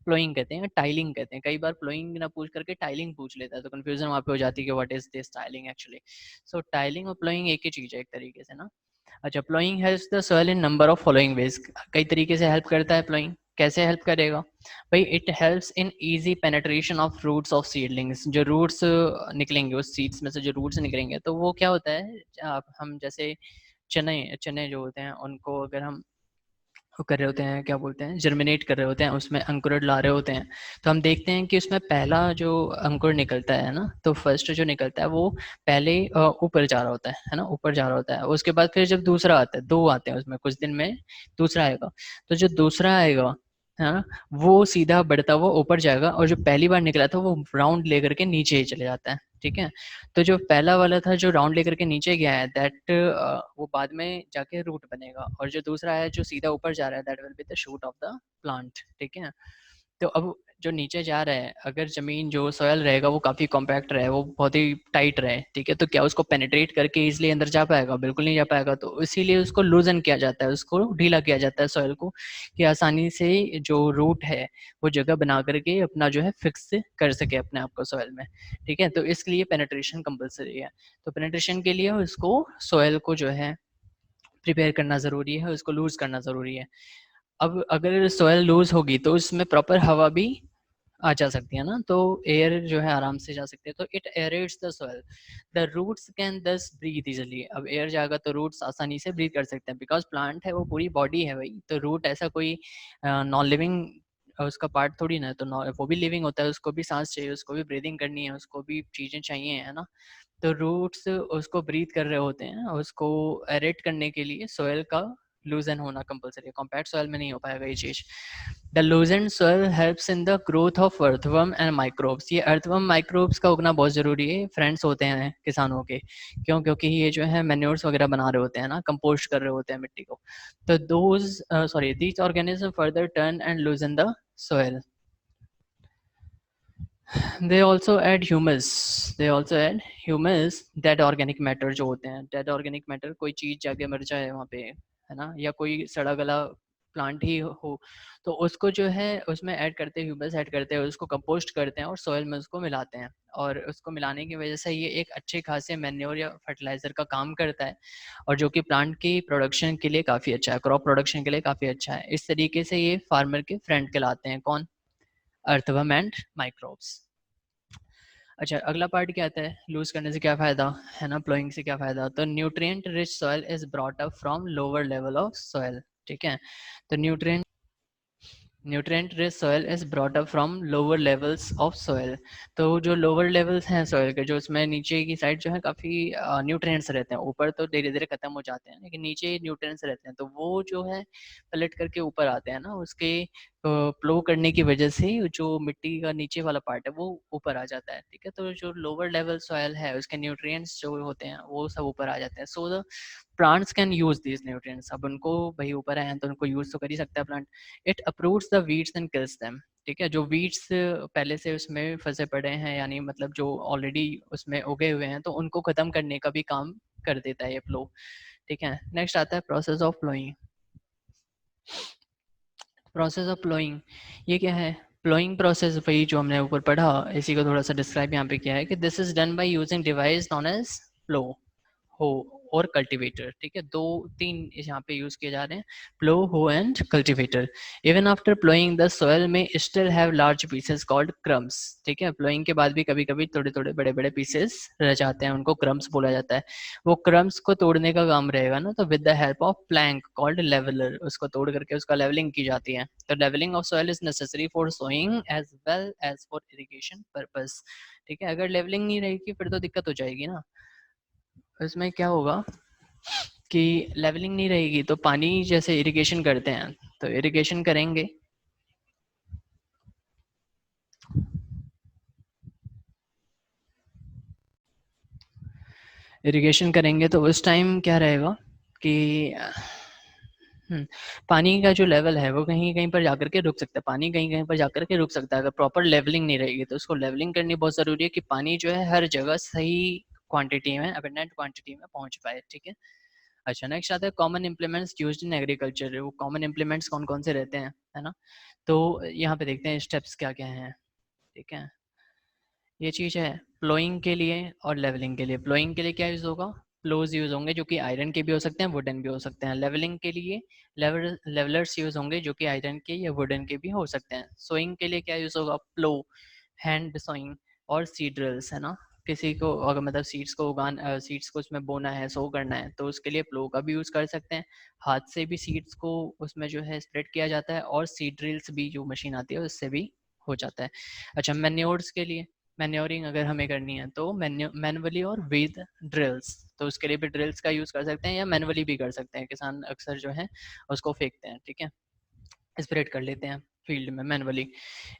प्लोइंग कहते हैं, टाइलिंग कहते हैं। कई बार प्लोइंग ना पूछ करके टाइलिंग पूछ लेता है, तो कंफ्यूजन वहाँ पे हो जाती है कि what is this tiling actually. So tiling और प्लोइंग एक ही चीज़ है एक तरीके से ना। अच्छा, ploughing helps the soil in number of following veg. कई तरीके से हेल्प करता है प्लोइंग। कैसे हेल्प करेगा भाई? It helps in easy penetration of roots of seedlings. जो रूट्स निकलेंगे उस सीड्स में से, जो रूट्स निकलेंगे, तो वो क्या होता है, हम जैसे चने चने जो होते हैं उनको अगर हम वो कर रहे होते हैं, क्या बोलते हैं, जर्मिनेट कर रहे होते हैं, उसमें अंकुर ला रहे होते हैं, तो हम देखते हैं कि उसमें पहला जो अंकुर निकलता है ना, तो फर्स्ट जो निकलता है वो पहले ऊपर जा रहा होता है ना, ऊपर जा रहा होता है। उसके बाद फिर जब दूसरा आता है, 2 आते हैं उसमें, कुछ दिन में दूसरा आएगा। तो जो दूसरा आएगा, है ना, वो सीधा बढ़ता हुआ ऊपर जाएगा, और जो पहली बार निकला था वो राउंड लेकर के नीचे ही चले जाता है। ठीक है। तो जो पहला वाला था जो राउंड लेकर के नीचे गया है दैट वो बाद में जाके रूट बनेगा, और जो दूसरा है जो सीधा ऊपर जा रहा है that will be the shoot of the plant. ठीक है। तो अब जो नीचे जा रहा है, अगर ज़मीन जो सॉयल रहेगा वो काफ़ी कॉम्पैक्ट रहे, वो बहुत ही टाइट रहे, ठीक है, तो क्या उसको पेनिट्रेट करके ईज़िली अंदर जा पाएगा? बिल्कुल नहीं जा पाएगा। तो इसीलिए उसको लूज़न किया जाता है, उसको ढीला किया जाता है सॉयल को, कि आसानी से जो रूट है वो जगह बना करके अपना जो है फिक्स कर सके अपने आप को सॉयल में। ठीक है, तो इसके लिए पेनिट्रेशन कंपलसरी है। तो पेनिट्रेशन के लिए उसको सॉयल को जो है प्रिपेयर करना ज़रूरी है, उसको लूज़ करना ज़रूरी है। अब अगर सॉयल लूज़ होगी तो उसमें प्रॉपर हवा भी आ जा सकती है ना, तो एयर जो है आराम से जा सकती है, तो it aerates the soil, the roots can thus breathe easily. अब एयर जाएगा तो रूट्स आसानी से ब्रीथ कर सकते हैं, बिकॉज प्लांट है वो पूरी बॉडी है भाई, तो रूट ऐसा कोई नॉन लिविंग उसका पार्ट थोड़ी ना है, तो वो भी लिविंग होता है, उसको भी सांस चाहिए, उसको भी ब्रीदिंग करनी है, उसको भी चीज़ें चाहिए, है ना। तो रूट्स उसको ब्रीथ कर रहे होते हैं, उसको एरेट करने के लिए सॉइल का लूजन होना कंपलसरी है, कॉम्पैक्ट सॉइल में नहीं हो पाएगा ये चीज़। The loosened soil helps in the growth of earthworm and microbes. ये अर्थवर्म माइक्रोब्स का उगना बहुत ज़रूरी है, फ्रेंड्स होते हैं किसानों के। क्यों? क्योंकि ये जो है मैन्योर्स वगैरह बना रहे होते हैं ना, कंपोस्ट कर रहे होते हैं मिट्टी को। तो these organism further turn and लूजन the soil. They also add humus, dead organic matter जो होते हैं, डेड ऑर्गेनिक मैटर, कोई चीज़ जाके मर जाए वहाँ पे, है ना, या कोई सड़ा गला प्लांट ही हो, तो उसको जो है उसमें ऐड करते हैं, ह्यूमस ऐड करते हैं, उसको कंपोस्ट करते हैं और सॉइल में उसको मिलाते हैं, और उसको मिलाने की वजह से ये एक अच्छे खासे मैन्योर या फर्टिलाइज़र का काम करता है, और जो कि प्लांट की प्रोडक्शन के लिए काफ़ी अच्छा है, क्रॉप प्रोडक्शन के लिए काफ़ी अच्छा है। इस तरीके से ये फार्मर के फ्रेंड कहलाते हैं, कौन? Earthworm and microbes. अच्छा, अगला पार्ट क्या आता है, लूज करने से क्या फ़ायदा, है ना, प्लोइंग से क्या फ़ायदा? तो nutrient rich soil is brought up from lower level of soil. ठीक है, तो nutrient rich soil is brought up from lower levels of soil. तो जो लोअर लेवल्स हैं सॉइल के, जो उसमें नीचे की साइड जो है काफ़ी न्यूट्रिएंट्स रहते हैं, ऊपर तो धीरे धीरे खत्म हो जाते हैं, लेकिन नीचे न्यूट्रिएंट्स रहते हैं, तो वो जो है पलट करके ऊपर आते हैं ना, उसके प्लो करने की वजह से जो मिट्टी का नीचे वाला पार्ट है वो ऊपर आ जाता है। ठीक है, तो जो लोअर लेवल सॉइल है उसके न्यूट्रिएंट्स जो होते हैं वो सब ऊपर आ जाते हैं, so the plants can use these nutrients. अब उनको भाई ऊपर आए हैं तो उनको यूज तो कर ही सकता है plant. It approves the weeds and kills them. ठीक है, जो वीड्स पहले से उसमें फंसे पड़े हैं, यानी मतलब जो ऑलरेडी उसमें उगे हुए हैं, तो उनको खत्म करने का भी काम कर देता है ये प्लो। ठीक है, नेक्स्ट आता है process of ploughing. Process of ploughing, ये क्या है? प्लोइंग प्रोसेस वही जो हमने ऊपर पढ़ा, इसी को थोड़ा सा डिस्क्राइब यहाँ पे किया है कि this is done by using device known as plough, hoe और कल्टीवेटर। ठीक है, दो तीन यहाँ पे यूज किए जा रहे हैं, plough, hoe and cultivator. Even after ploughing the soil में still have large pieces called crumbs. ठीक है, प्लोइंग के बाद भी कभी कभी थोड़े थोड़े बड़े बड़े पीसेस रह जाते हैं, उनको क्रम्स बोला जाता है। वो क्रम्स को तोड़ने का काम रहेगा ना, तो with the help of plank called leveller, उसको तोड़ करके उसका लेवलिंग की जाती है। तो levelling of soil is necessary for sowing as well as for irrigation purpose. ठीक है, अगर लेवलिंग नहीं रहेगी फिर तो दिक्कत हो जाएगी ना। इसमें क्या होगा कि लेवलिंग नहीं रहेगी तो पानी जैसे इरिगेशन करते हैं, तो इरिगेशन करेंगे, इरिगेशन करेंगे तो उस टाइम क्या रहेगा कि पानी का जो लेवल है वो कहीं कहीं पर जाकर के रुक सकता है, पानी कहीं कहीं पर जाकर के रुक सकता है अगर प्रॉपर लेवलिंग नहीं रहेगी। तो उसको लेवलिंग करनी बहुत ज़रूरी है कि पानी जो है हर जगह सही क्वांटिटी में, अबंडेंट क्वांटिटी में पहुंच पाए। ठीक है। अच्छा, नेक्स्ट आता है common implements used in agriculture. वो कॉमन इम्प्लीमेंट्स कौन कौन से रहते हैं, है ना, तो यहाँ पे देखते हैं स्टेप्स क्या क्या हैं। ठीक है, ये चीज़ है प्लोइंग के लिए और लेवलिंग के लिए। प्लोइंग के लिए क्या यूज़ होगा? प्लोज यूज़ होंगे जो कि आयरन के भी हो सकते हैं, वुडन भी हो सकते हैं। लेवलिंग के लिए लेवलर्स यूज़ होंगे जो कि आयरन के या वुडन के भी हो सकते हैं। सोइंग के लिए क्या यूज़ होगा? प्लो, हैंड सोइंग और सीड ड्रिल्स, है ना। किसी को अगर मतलब सीड्स को उगाना, सीड्स को उसमें बोना है, सो करना है, तो उसके लिए प्लो का भी यूज़ कर सकते हैं। हाथ से भी सीड्स को उसमें जो है स्प्रेड किया जाता है, और सीड ड्रिल्स भी जो मशीन आती है उससे भी हो जाता है। अच्छा, मैन्योर्स के लिए, मैन्योरिंग अगर हमें करनी है तो मैनुअली और विद ड्रिल्स, तो उसके लिए भी ड्रिल्स का यूज़ कर सकते हैं या मैनुअली भी कर सकते हैं, किसान अक्सर जो है उसको फेंकते हैं। ठीक है, स्प्रेड कर लेते हैं फील्ड में मैनुअली।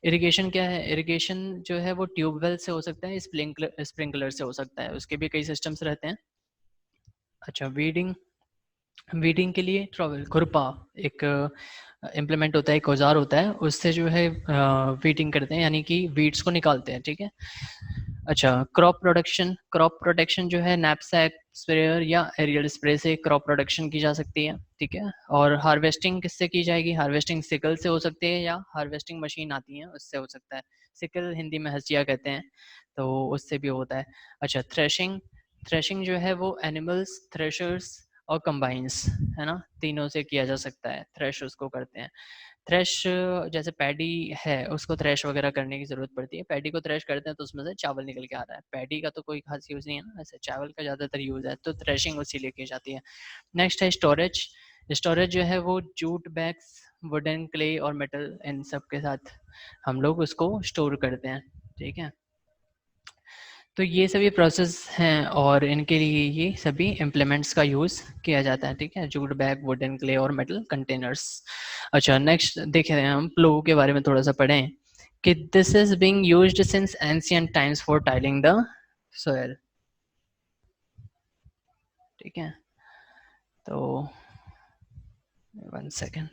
इरिगेशन क्या है? इरिगेशन जो है वो ट्यूबवेल से हो सकता है, स्प्रिंकलर से हो सकता है, उसके भी कई सिस्टम्स रहते हैं। अच्छा, वीडिंग, वीडिंग के लिए ट्रॉवेल, खुरपा एक इम्प्लीमेंट होता है, एक औजार होता है, उससे जो है वीडिंग करते हैं, यानी कि वीड्स को निकालते हैं, ठीक है। अच्छा, क्रॉप प्रोडक्शन, क्रॉप प्रोटेक्शन जो है नैपसैक स्प्रेयर या एरियल स्प्रे से क्रॉप प्रोडक्शन की जा सकती है, ठीक है। और हार्वेस्टिंग किससे की जाएगी? हार्वेस्टिंग सिकल से हो सकती है, या हार्वेस्टिंग मशीन आती है उससे हो सकता है। सिकल हिंदी में हसिया कहते हैं, तो उससे भी होता है। अच्छा, थ्रेशिंग, थ्रेशिंग जो है वो एनिमल्स, थ्रेशर्स और कंबाइंस, है ना, तीनों से किया जा सकता है, थ्रेश उसको करते हैं। थ्रेश, जैसे पैडी है उसको थ्रेश वगैरह करने की ज़रूरत पड़ती है, पैडी को थ्रेश करते हैं तो उसमें से चावल निकल के आ रहा है, पैडी का तो कोई खास यूज़ नहीं है ना, वैसे चावल का ज़्यादातर यूज़ है, तो थ्रेशिंग उसी लिए की जाती है। नेक्स्ट है स्टोरेज, स्टोरेज जो है वो जूट बैग्स, वुडन, क्ले और मेटल, इन सब के साथ हम लोग उसको स्टोर करते हैं, ठीक है। तो ये सभी प्रोसेस हैं और इनके लिए ये सभी इम्प्लीमेंट्स का यूज़ किया जाता है, ठीक है, जूट बैग, वुडन, क्ले और मेटल कंटेनर्स। अच्छा, नेक्स्ट देख रहे हैं हम प्लो के बारे में थोड़ा सा पढ़ें कि this is being used since ancient times for tiling the soil, ठीक है। तो 1 सेकेंड,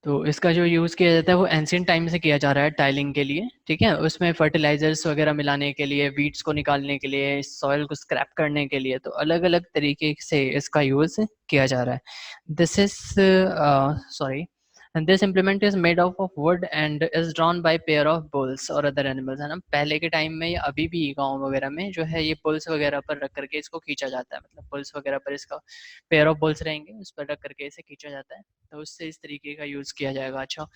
तो इसका जो यूज़ किया जाता है वो एंशिएंट टाइम से किया जा रहा है टाइलिंग के लिए, ठीक है। उसमें फर्टिलाइजर्स वगैरह मिलाने के लिए, वीड्स को निकालने के लिए, सॉइल को स्क्रैप करने के लिए, तो अलग अलग तरीके से इसका यूज़ किया जा रहा है। This is sorry, and this implement is made of wood and is drawn by pair of bulls और other animals, है ना। पहले के टाइम में या अभी भी गांव वगैरह में जो है ये बुल्स वगैरह पर रख करके इसको खींचा जाता है, मतलब बुल्स वगैरह पर इसका पेयर ऑफ बुल्स रहेंगे, उस पर रख करके इसे खींचा जाता है, तो उससे इस तरीके का यूज़ किया जाएगा। अच्छा,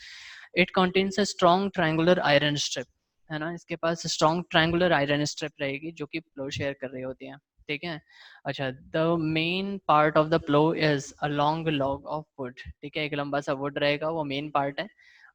it contains a strong triangular iron strip, है ना, इसके पास स्ट्रॉन्ग ट्रायंगुलर आयरन स्ट्रिप रहेगी जो कि प्लो शेयर कर रही होती है, ठीक है। अच्छा, the main part of the plough is a long log of wood, ठीक है, एक लंबा सा वुड रहेगा, वो मेन पार्ट है।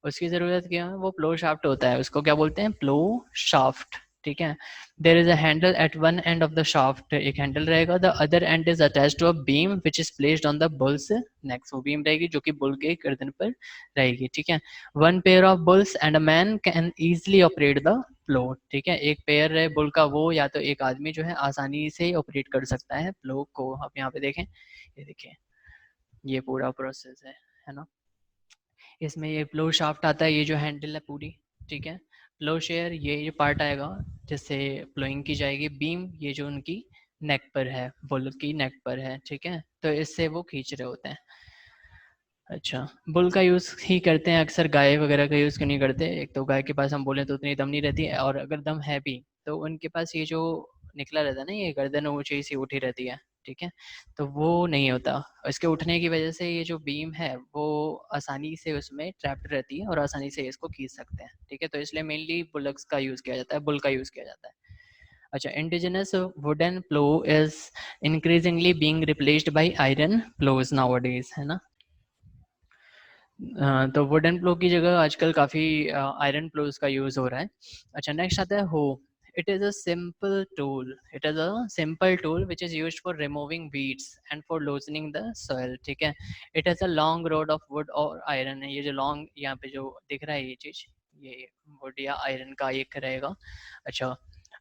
उसकी ज़रूरत क्या है? वो प्लो शाफ्ट होता है, उसको क्या बोलते हैं? प्लो शाफ्ट, ठीक है। There is a handle at one end of the shaft, एक हैंडल रहेगा, the other end is attached to a beam which is placed on the bulls next, वो बीम रहेगी जो कि बुल के गर्दन पर रहेगी, ठीक है। One pair of bulls and a man can easily operate the plough, ठीक है, एक पेयर रहे बुल का वो या तो एक आदमी जो है आसानी से ऑपरेट कर सकता है प्लो को। आप यहाँ पे देखें, ये देखिए, ये पूरा प्रोसेस है ना। इसमें ये प्लो शाफ्ट आता है, ये जो हैंडल है पूरी, ठीक है। प्लो शेयर, ये पार्ट आएगा जिससे प्लोइंग की जाएगी। बीम, ये जो उनकी नेक पर है, बुल की नेक पर है, ठीक है, तो इससे वो खींच रहे होते हैं। अच्छा, बुल का यूज़ ही करते हैं अक्सर, गाय वगैरह का यूज़ क्यों नहीं करते? एक तो गाय के पास हम बोले तो उतनी दम नहीं रहती है, और अगर दम है भी तो उनके पास ये जो निकला रहता है ना, ये गर्दन ऊंची सी उठी रहती है, ठीक है, तो वो नहीं होता। इसके उठने की वजह से ये जो बीम है वो आसानी से उसमें ट्रैप्ड रहती है और आसानी से इसको खींच सकते हैं, ठीक है, तो इसलिए मेनली बुलक्स का यूज़ किया जाता है, बुल का यूज़ किया जाता है। अच्छा, indigenous wooden plough is increasingly being replaced by iron ploughs nowadays, है ना। तो वुडन प्लो की जगह आजकल काफ़ी आयरन प्लोस का यूज़ हो रहा है। अच्छा, नेक्स्ट आता है हो। It is a simple tool, it is a simple tool which is used for removing weeds and for loosening the soil, ठीक है। It has a long road of would और आयरन है, ये जो लॉन्ग यहाँ पे जो दिख रहा है ये चीज़, ये वुड या आयरन का एक रहेगा। अच्छा,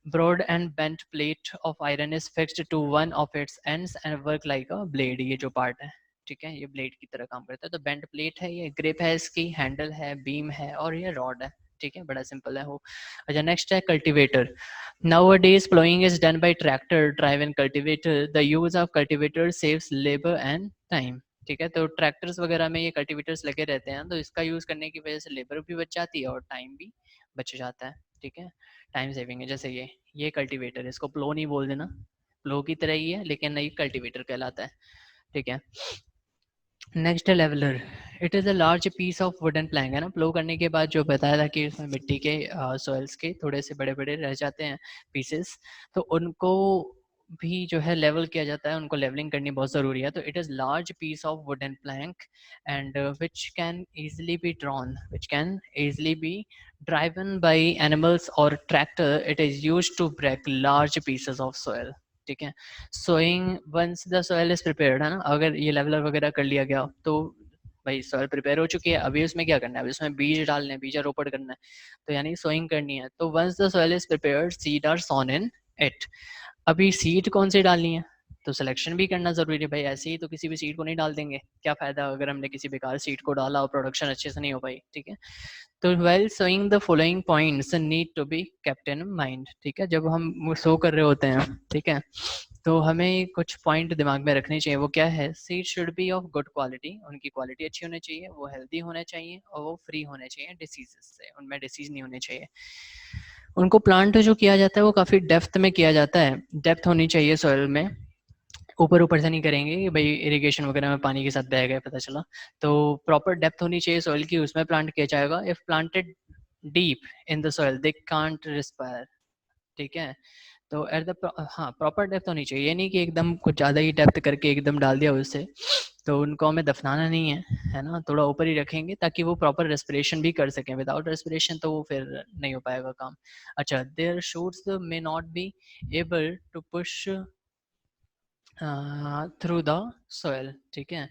broad and bent plate of iron is fixed to one of its ends and work like a blade, ये जो पार्ट है, ठीक है, ये ब्लेड की तरह काम करता है। तो बेंट प्लेट है, ये ग्रिप है, इसकी हैंडल है, बीम है और ये रॉड है, ठीक है, बड़ा सिंपल है वो। अच्छा, नेक्स्ट है cultivator. Nowadays plowing is done by tractor driven cultivator, the use of cultivator saves labor and time, ठीक है, तो ट्रैक्टर्स वगैरह में ये कल्टीवेटर्स लगे रहते हैं, तो इसका यूज करने की वजह से लेबर भी बच जाती है और टाइम भी बच जाता है, ठीक है, टाइम सेविंग है। जैसे ये कल्टीवेटर है, इसको प्लो नहीं बोल देना, प्लो की तरह ही है लेकिन ये कल्टीवेटर कहलाता है, ठीक है। नेक्स्ट है leveller. It is a large piece of wooden plank, है ना, प्लो करने के बाद जो बताया था कि उसमें मिट्टी के सॉइल्स के थोड़े से बड़े बड़े रह जाते हैं पीसेस, तो उनको भी जो है लेवल किया जाता है, उनको लेवलिंग करनी बहुत ज़रूरी है। तो it is large piece of wooden plank and which can easily be drawn, which can easily be driven by animals और tractor. It is use to break large pieces of soil, ठीक है। Sowing once the soil is prepared, है ना, अगर ये लेवलर वगैरह कर लिया गया तो भाई सॉइल प्रिपेयर हो चुकी है, अभी उसमें क्या करना है, अभी उसमें बीज डालने हैं, बीजारोपण करना है, तो यानी सोइंग करनी है। तो once the soil is prepared seed are sown in it. अभी सीड कौन सी डालनी है, तो सिलेक्शन भी करना जरूरी है भाई, ऐसे ही तो किसी भी सीड को नहीं डाल देंगे, क्या फायदा अगर हमने किसी बेकार सीड को डाला और प्रोडक्शन अच्छे से नहीं हो पाई, ठीक है। तो well sowing the following points need to be kept in mind, ठीक है, जब हम सो कर रहे होते हैं, ठीक है, तो हमें कुछ पॉइंट दिमाग में रखने चाहिए। वो क्या है, seed should be of good quality, उनकी क्वालिटी अच्छी होनी चाहिए, वो हेल्दी होने चाहिए और वो फ्री होने चाहिए डिसीजेस से, उनमें डिसीज नहीं होने चाहिए। उनको प्लांट जो किया जाता है वो काफ़ी डेप्थ में किया जाता है, डेप्थ होनी चाहिए सॉइल में, ऊपर ऊपर से नहीं करेंगे कि भाई इरिगेशन वगैरह में पानी के साथ बह गए पता चला। तो प्रॉपर डेप्थ होनी चाहिए सॉइल की, उसमें प्लांट किया जाएगा। If planted deep in the soil they can't respire, ठीक है। तो एट द हाँ प्रॉपर डेप्थ होनी चाहिए, ये नहीं कि एकदम कुछ ज़्यादा ही डेप्थ करके एकदम डाल दिया उससे, तो उनको हमें दफनाना नहीं है ना, थोड़ा ऊपर ही रखेंगे ताकि वो प्रॉपर रेस्पिरेशन भी कर सकें, विदाउट रेस्पिरेशन तो वो फिर नहीं हो पाएगा काम। अच्छा, there shoots may not be able to push through the soil, ठीक है।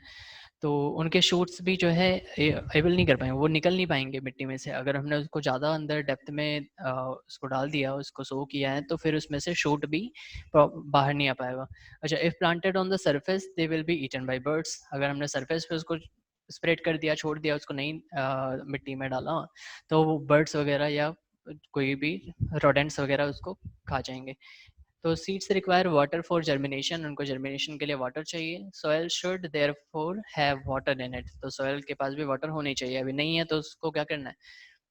तो उनके शूट्स भी जो है एबल नहीं कर पाएंगे, वो निकल नहीं पाएंगे मिट्टी में से, अगर हमने उसको ज़्यादा अंदर डेप्थ में उसको डाल दिया, उसको सो किया है, तो फिर उसमें से शूट भी बाहर नहीं आ पाएगा। अच्छा, if planted on the surface they will be eaten by birds, अगर हमने सरफेस पे उसको स्प्रेड कर दिया, छोड़ दिया, उसको नहीं मिट्टी में डाला, तो वो बर्ड्स वगैरह या कोई भी रोडेंट्स वगैरह उसको खा जाएंगे। तो seeds require water for germination, उनको जर्मिनेशन के लिए वाटर चाहिए। Soil should therefore have water in it, तो सॉयल के पास भी वाटर होनी चाहिए, अभी नहीं है तो उसको क्या करना है,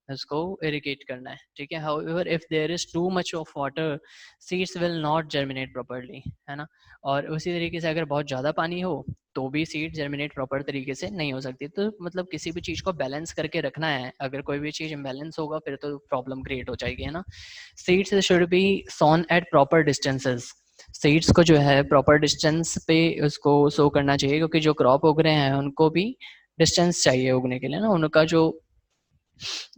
उसको इरिगेट करना है, ठीक है। However if there is too much of water seeds will not germinate properly, है ना। और उसी तरीके से अगर बहुत ज़्यादा पानी हो तो भी सीड जर्मिनेट प्रॉपर तरीके से नहीं हो सकती। तो मतलब किसी भी चीज़ को बैलेंस करके रखना है, अगर कोई भी चीज़ इम्बैलेंस होगा फिर तो प्रॉब्लम क्रिएट हो जाएगी, है ना। Seeds should be sown at proper distances, seeds को जो है प्रॉपर डिस्टेंस पे उसको सो करना चाहिए, क्योंकि जो क्रॉप उग रहे हैं उनको भी डिस्टेंस चाहिए उगने के लिए ना, उनका जो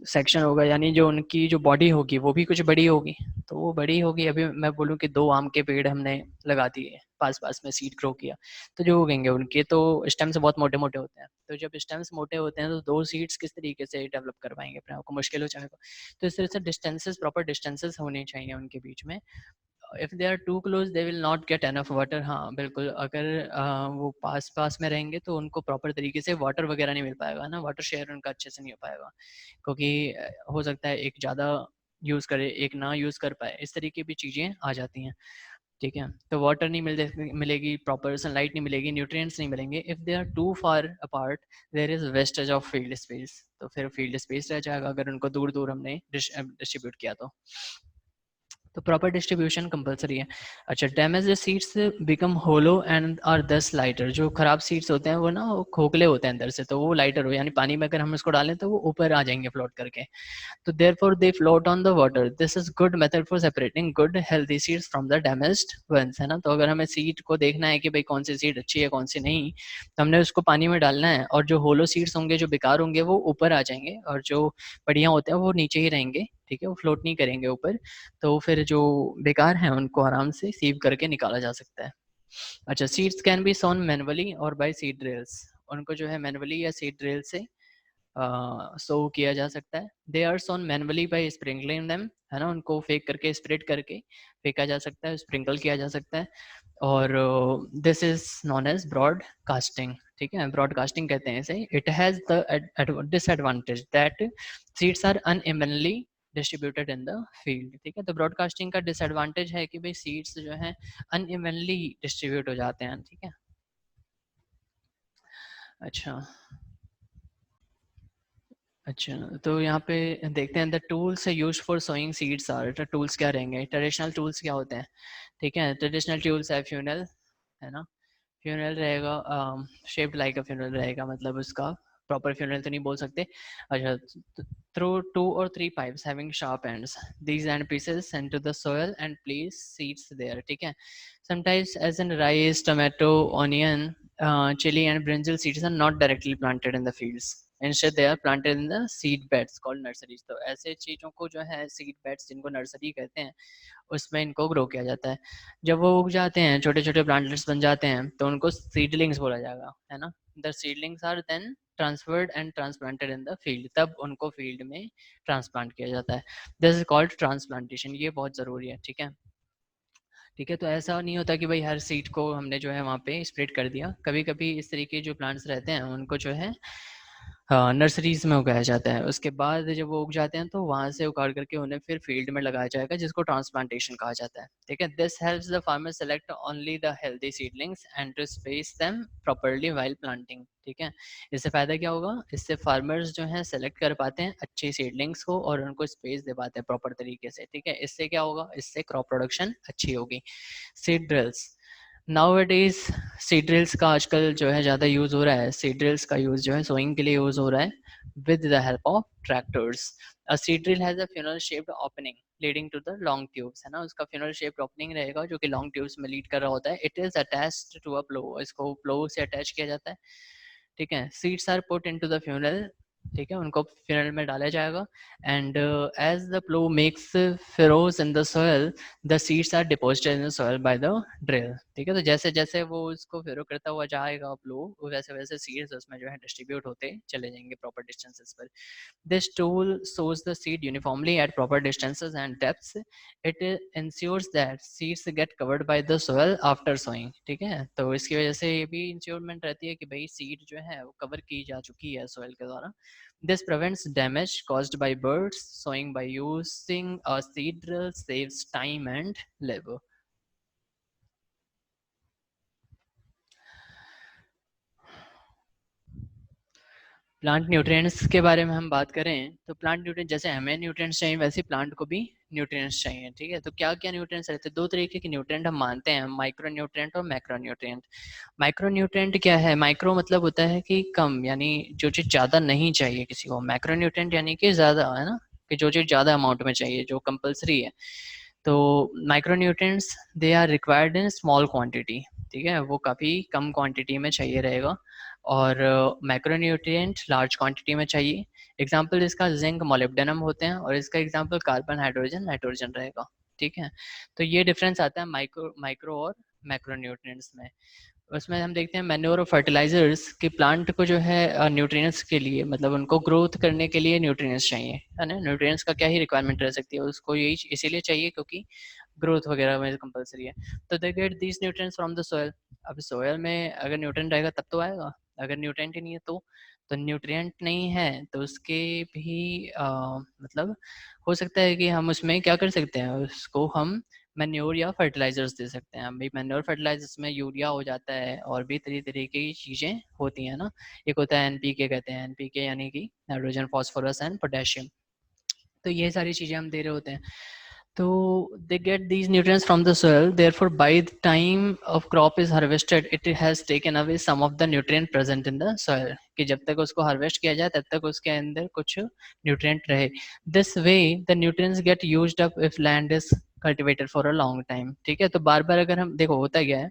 सेक्शन होगा यानी जो उनकी जो बॉडी होगी वो भी कुछ बड़ी होगी, तो वो बड़ी होगी। अभी मैं बोलूँ कि 2 आम के पेड़ हमने लगा दिए पास पास में, सीड ग्रो किया, तो जो उगेंगे उनके तो स्टेम्स बहुत मोटे मोटे होते हैं, तो जब स्टेम्स मोटे होते हैं तो 2 सीड्स किस तरीके से डेवलप कर पाएंगे अपने आप को, मुश्किल हो जाएगा। तो इस तरह से डिस्टेंसेस, प्रॉपर डिस्टेंसेस होने चाहिए उनके बीच में। If they are too close they will not get enough water, हाँ बिल्कुल, अगर वो पास पास में रहेंगे तो उनको प्रॉपर तरीके से वाटर वगैरह नहीं मिल पाएगा ना, वाटर शेयर उनका अच्छे से नहीं हो पाएगा, क्योंकि हो सकता है एक ज़्यादा यूज़ करे एक ना यूज़ कर पाए, इस तरीके की चीज़ें आ जाती हैं, ठीक है। तो वाटर नहीं मिलेगी, प्रॉपर सनलाइट नहीं मिलेगी, न्यूट्रिएंट्स नहीं मिलेंगे। If they are too far apart there is wastage of field space, तो फिर फील्ड स्पेस रह जाएगा अगर उनको दूर दूर हमने डिस्ट्रीब्यूट किया तो प्रॉपर डिस्ट्रीब्यूशन कंपलसरी है। अच्छा, damage seeds become hollow and are thus lighter, जो खराब सीड्स होते हैं वो ना वो खोखले होते हैं अंदर से, तो वो लाइटर हो यानी पानी में अगर हम इसको डालें तो वो ऊपर आ जाएंगे फ्लोट करके, तो therefore they float on the water. This is good method for separating good healthy seeds from the damaged ones, है ना। तो अगर हमें सीड को देखना है कि भाई कौन सी सीड अच्छी है कौन सी नहीं, तो हमने उसको पानी में डालना है, और जो होलो सीड्स होंगे जो बेकार होंगे वो ऊपर आ जाएंगे, और जो बढ़िया होते हैं वो नीचे ही रहेंगे, ठीक है, वो फ्लोट नहीं करेंगे ऊपर। तो फिर जो बेकार हैं उनको आराम से सीव करके निकाला जा सकता है। अच्छा, seeds can be sown manually or by seed drills, उनको जो है मैनुअली या सीड ड्रिल से सो किया जा सकता है। They are sown manually by sprinkling them, है ना, उनको फेंक करके स्प्रेड करके फेंका जा सकता है, स्प्रिंकल किया जा सकता है। और this is known as broadcasting, ठीक है, ब्रॉडकास्टिंग कहते हैं इसे। It has the disadvantage that seeds are unevenly distributed in the field, ठीक है। तो ब्रॉडकास्टिंग का डिसएडवांटेज है कि भाई सीड्स जो है अनइवनली डिस्ट्रीब्यूट हो जाते हैं, ठीक है। अच्छा अच्छा, तो यहाँ पे देखते हैं the tools use for sowing seeds are, तो टूल्स क्या रहेंगे, ट्रेडिशनल टूल्स क्या होते हैं, ठीक है। ट्रेडिशनल टूल्स है फ्यूनल, है ना, फ्यूनल रहेगा, शेप्ड लाइक अ फ्यूनल रहेगा, मतलब उसका प्रॉपर फ्यूनल तो नहीं बोल सकते। अच्छा, through 2 or 3 pipes having sharp ends, these end pieces send to the soil and place seeds there, ठीक है। Sometimes as in rice, tomato, onion, chili and brinjal seeds are not directly planted in the fields, Instead they are planted in the seed beds called nurseries. तो ऐसे चीज़ों को जो है सीड बेड्स जिनको नर्सरी कहते हैं उसमें इनको ग्रो किया जाता है। जब वो उग जाते हैं छोटे छोटे प्लांटर्स बन जाते हैं तो उनको सीडलिंग्स बोला जाएगा, है ना। The seedlings are then transferred and transplanted in the field, तब उनको फील्ड में ट्रांसप्लांट किया जाता है। दिस इज कॉल्ड ट्रांसप्लांटेशन, ये बहुत ज़रूरी है, ठीक है। ठीक है, तो ऐसा नहीं होता कि भाई हर सीड को हमने जो है वहाँ पे स्प्रेड कर दिया। कभी कभी इस तरीके जो प्लांट्स रहते हैं उनको जो है नर्सरीज में उगाया जाता है। उसके बाद जब वो उग जाते हैं तो वहाँ से उखाड़ करके उन्हें फिर फील्ड में लगाया जाएगा जिसको ट्रांसप्लांटेशन कहा जाता है, ठीक है। This helps the farmer select only the healthy seedlings and to space them properly while planting, ठीक है। इससे फायदा क्या होगा, इससे फार्मर्स जो हैं सेलेक्ट कर पाते हैं अच्छी सीडलिंग्स को और उनको स्पेस दे पाते हैं प्रॉपर तरीके से, ठीक है। इससे क्या होगा, इससे क्रॉप प्रोडक्शन अच्छी होगी। Seed drills, nowadays seed drills का आजकल जो है ज़्यादा यूज़ हो रहा है। सीड ड्रिल्स का यूज़ जो है सोइंग के लिए यूज़ हो रहा है with the help of tractors. A seed drill has a funnel shaped opening leading to the long tubes, है ना। उसका फ्यूनल शेप्ड ओपनिंग रहेगा जो कि लॉन्ग ट्यूब्स में लीड कर रहा होता है। It is attached to a plough, इसको प्लो से अटैच किया जाता है, ठीक है। Seeds are put into the funnel, ठीक है, उनको फ्यूनल में डाला जाएगा। And as the plough makes furrows in the soil the seeds are deposited in the soil by the drill, ठीक है। तो जैसे जैसे वो उसको फेरो करता हुआ जाएगा प्लो, वैसे वैसे सीड्स उसमें जो है डिस्ट्रीब्यूट होते चले जाएंगे प्रॉपर डिस्टेंसेस पर। This tool sows the seed uniformly at proper distances and depths. It ensures that seeds get covered by the soil after sowing, ठीक है। तो इसकी वजह से ये भी इंश्योरमेंट रहती है कि भाई सीड जो है वो कवर की जा चुकी है सोयल के द्वारा। This prevents damage caused by birds. Sowing by using a seed drill saves time and labor. Plant nutrients के बारे में हम बात करें तो प्लांट न्यूट्रिएंट जैसे हमें न्यूट्रिएंट्स चाहिए वैसे प्लांट को भी न्यूट्रिएंट्स चाहिए, ठीक है। तो क्या क्या न्यूट्रिएंट्स रहते हैं, दो तरीके के न्यूट्रिएंट हम मानते हैं, माइक्रो न्यूट्रिएंट और मैक्रो न्यूट्रिएंट। माइक्रो न्यूट्रिएंट क्या है, माइक्रो मतलब होता है कि कम, यानी जो चीज़ ज़्यादा नहीं चाहिए किसी को। मैक्रो न्यूट्रिएंट यानी कि ज़्यादा, है ना, कि जो चीज़ ज़्यादा अमाउंट में चाहिए, जो कंपलसरी है। तो micro nutrients they are required in small quantity, ठीक है, वो काफ़ी कम क्वांटिटी में चाहिए रहेगा। और मैक्रोन्यूट्रिएंट लार्ज क्वांटिटी में चाहिए। एग्जांपल इसका जिंक मोलिब्डेनम होते हैं और इसका एग्जांपल कार्बन हाइड्रोजन नाइट्रोजन रहेगा, ठीक है। तो ये डिफरेंस आता है माइक्रो माइक्रो और मैक्रोन्यूट्रिएंट्स में। उसमें हम देखते हैं मैन्योर और फर्टिलाइजर्स कि प्लांट को जो है न्यूट्रिएंट्स के लिए, मतलब उनको ग्रोथ करने के लिए न्यूट्रिएंट्स चाहिए, है ना। न्यूट्रिएंट्स का क्या ही रिक्वायरमेंट रह सकती है, उसको यही इसीलिए चाहिए क्योंकि ग्रोथ वगैरह में कंपलसरी है। तो they get these nutrients from the soil. अब सोयल में अगर न्यूट्रिएंट रहेगा तब तो आएगा, अगर न्यूट्रिएंट ही नहीं है तो न्यूट्रिएंट नहीं है तो उसके भी मतलब हो सकता है कि हम उसमें क्या कर सकते हैं, उसको हम मैन्योर या फर्टिलाइजर्स दे सकते हैं। भाई मैन्योर फर्टिलाइजर्स में यूरिया हो जाता है और भी तरह तरह की चीज़ें होती हैं ना। एक होता है एनपीके, कहते हैं एनपीके यानी कि नाइट्रोजन फॉस्फोरस एंड पोटेशियम। तो ये सारी चीज़ें हम दे रहे होते हैं। तो they get these nutrients from the soil, therefore by the time of crop is harvested it has taken away some of the nutrient present in the soil, कि जब तक उसको हार्वेस्ट किया जाए तब तक उसके अंदर कुछ न्यूट्रिएंट रहे। This way the nutrients get used up if land is cultivated for a long time, ठीक है। तो बार बार अगर हम देखो होता क्या है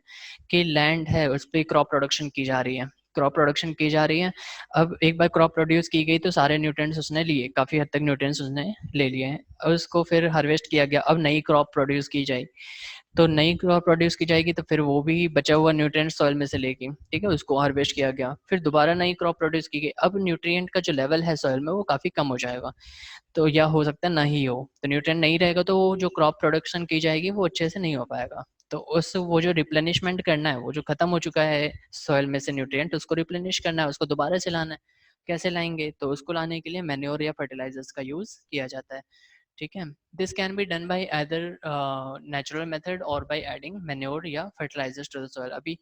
कि लैंड है उस पर क्रॉप प्रोडक्शन की जा रही है, क्रॉप प्रोडक्शन की जा रही है। अब एक बार क्रॉप प्रोड्यूस की गई तो सारे न्यूट्रिएंट्स उसने लिए, काफ़ी हद तक न्यूट्रिएंट्स उसने ले लिए हैं और उसको फिर हार्वेस्ट किया गया। अब नई क्रॉप प्रोड्यूस की जाए तो नई क्रॉप प्रोड्यूस की जाएगी तो फिर वो भी बचा हुआ न्यूट्रिएंट सॉइल में से लेगी, ठीक है, उसको हार्वेस्ट किया गया, फिर दोबारा नई क्रॉप प्रोड्यूस की गई। अब न्यूट्रिएंट का जो लेवल है सॉइल में वो काफ़ी कम हो जाएगा, तो या हो सकता है ना ही हो। तो न्यूट्रिएंट नहीं रहेगा तो जो क्रॉप प्रोडक्शन की जाएगी वो अच्छे से नहीं हो पाएगा। तो उस वो जो रिप्लेनिशमेंट करना है, वो जो खत्म हो चुका है सॉइल में से न्यूट्रिएंट, उसको रिप्लेनिश करना है, उसको दोबारा से लाना है। कैसे लाएंगे, तो उसको लाने के लिए मैन्योर या फर्टिलाइजर्स का यूज किया जाता है, ठीक है। This can be done by either natural method और बाय एडिंग मैन्योर या फर्टिलाइजर्स टू द सॉइल। अभी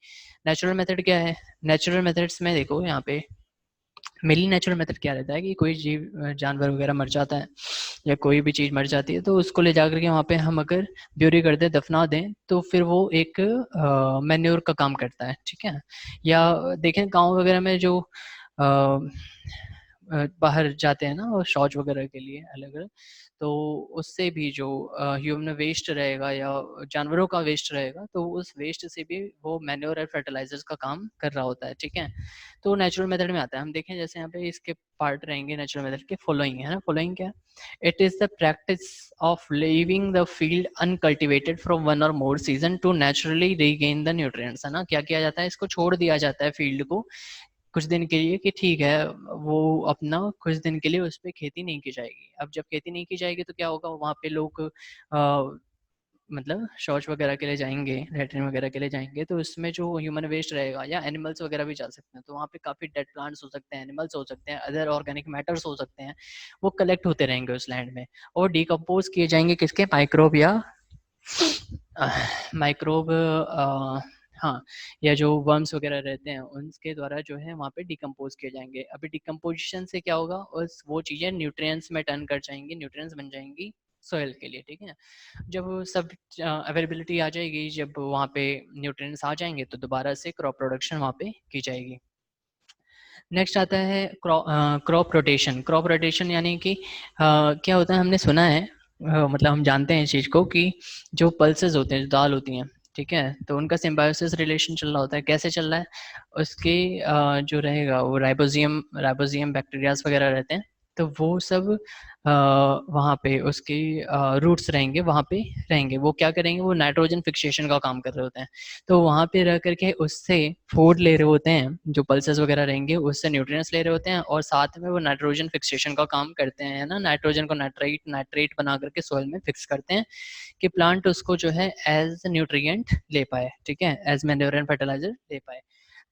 नेचुरल मेथड क्या है, नेचुरल मेथड्स में देखो यहाँ पे मेनली नेचुरल मेथड क्या रहता है कि कोई जीव जानवर वगैरह मर जाता है या कोई भी चीज़ मर जाती है तो उसको ले जाकर के वहाँ पे हम अगर ब्यूरी कर दें, दफना दें, तो फिर वो एक मैन्योर का काम करता है, ठीक है। या देखें गांव वगैरह में जो बाहर जाते हैं ना और शौच वगैरह के लिए अलग अलग, तो उससे भी जो ह्यूमन वेस्ट रहेगा या जानवरों का वेस्ट रहेगा, तो उस वेस्ट से भी वो मैन्योर और फर्टिलाइजर्स का काम कर रहा होता है, ठीक है। तो नेचुरल मेथड में आता है, हम देखें जैसे यहाँ पे इसके पार्ट रहेंगे नेचुरल मेथड के, फॉलोइंग है ना, फॉलोइंग क्या है, it is the practice of leaving the field uncultivated from one और more season to naturally regain the nutrients, है ना। क्या किया जाता है, इसको छोड़ दिया जाता है फील्ड को कुछ दिन के लिए कि ठीक है, वो अपना कुछ दिन के लिए उस पर खेती नहीं की जाएगी। अब जब खेती नहीं की जाएगी तो क्या होगा, वहाँ पे लोग मतलब शौच वगैरह के लिए जाएंगे, लेटरिन वगैरह के लिए जाएंगे, तो उसमें जो ह्यूमन वेस्ट रहेगा या एनिमल्स वगैरह भी जा सकते हैं, तो वहाँ पे काफ़ी डेड प्लांट्स हो सकते हैं, एनिमल्स हो सकते हैं, अदर ऑर्गेनिक मैटर्स हो सकते हैं, वो कलेक्ट होते रहेंगे उस लैंड में और डिकम्पोज किए जाएंगे किसके, माइक्रोब या माइक्रोब, हाँ, या जो वर्म्स वगैरह रहते हैं उनके द्वारा जो है वहाँ पे डिकम्पोज किए जाएंगे। अभी डिकम्पोजिशन से क्या होगा, उस वो चीज़ें न्यूट्रिएंट्स में टर्न कर जाएंगी, न्यूट्रिएंट्स बन जाएंगी सॉइल के लिए, ठीक है। जब सब अवेलेबिलिटी आ जाएगी, जब वहाँ पे न्यूट्रिएंट्स आ जाएंगे, तो दोबारा से क्रॉप प्रोडक्शन वहाँ पे की जाएगी। नेक्स्ट आता है क्रॉप रोटेशन। क्रॉप रोटेशन यानी कि क्या होता है, हमने सुना है, मतलब हम जानते हैं इस चीज़ को कि जो पल्सेस होते हैं, जो दाल होती हैं, ठीक है, तो उनका सिम्बायोसिस रिलेशन चल रहा होता है। कैसे चल रहा है, उसके जो रहेगा वो राइबोजियम राइबोजियम बैक्टीरियाज वगैरह रहते हैं, तो वो सब वहाँ पे उसके रूट्स रहेंगे, वहाँ पे रहेंगे, वो क्या करेंगे, वो नाइट्रोजन फिक्सेशन का काम कर रहे होते हैं। तो वहाँ पे रह करके उससे फूड ले रहे होते हैं, जो पल्सेस वगैरह रहेंगे उससे न्यूट्रिएंट्स ले रहे होते हैं, और साथ में वो नाइट्रोजन फिक्सेशन का काम करते हैं, है ना। नाइट्रोजन को नाइट्रेट बना करके सॉइल में फिक्स करते हैं कि प्लांट उसको जो है एज न्यूट्रिएंट ले पाए, ठीक है, एज मैन्योर एंड फर्टिलाइजर ले पाए।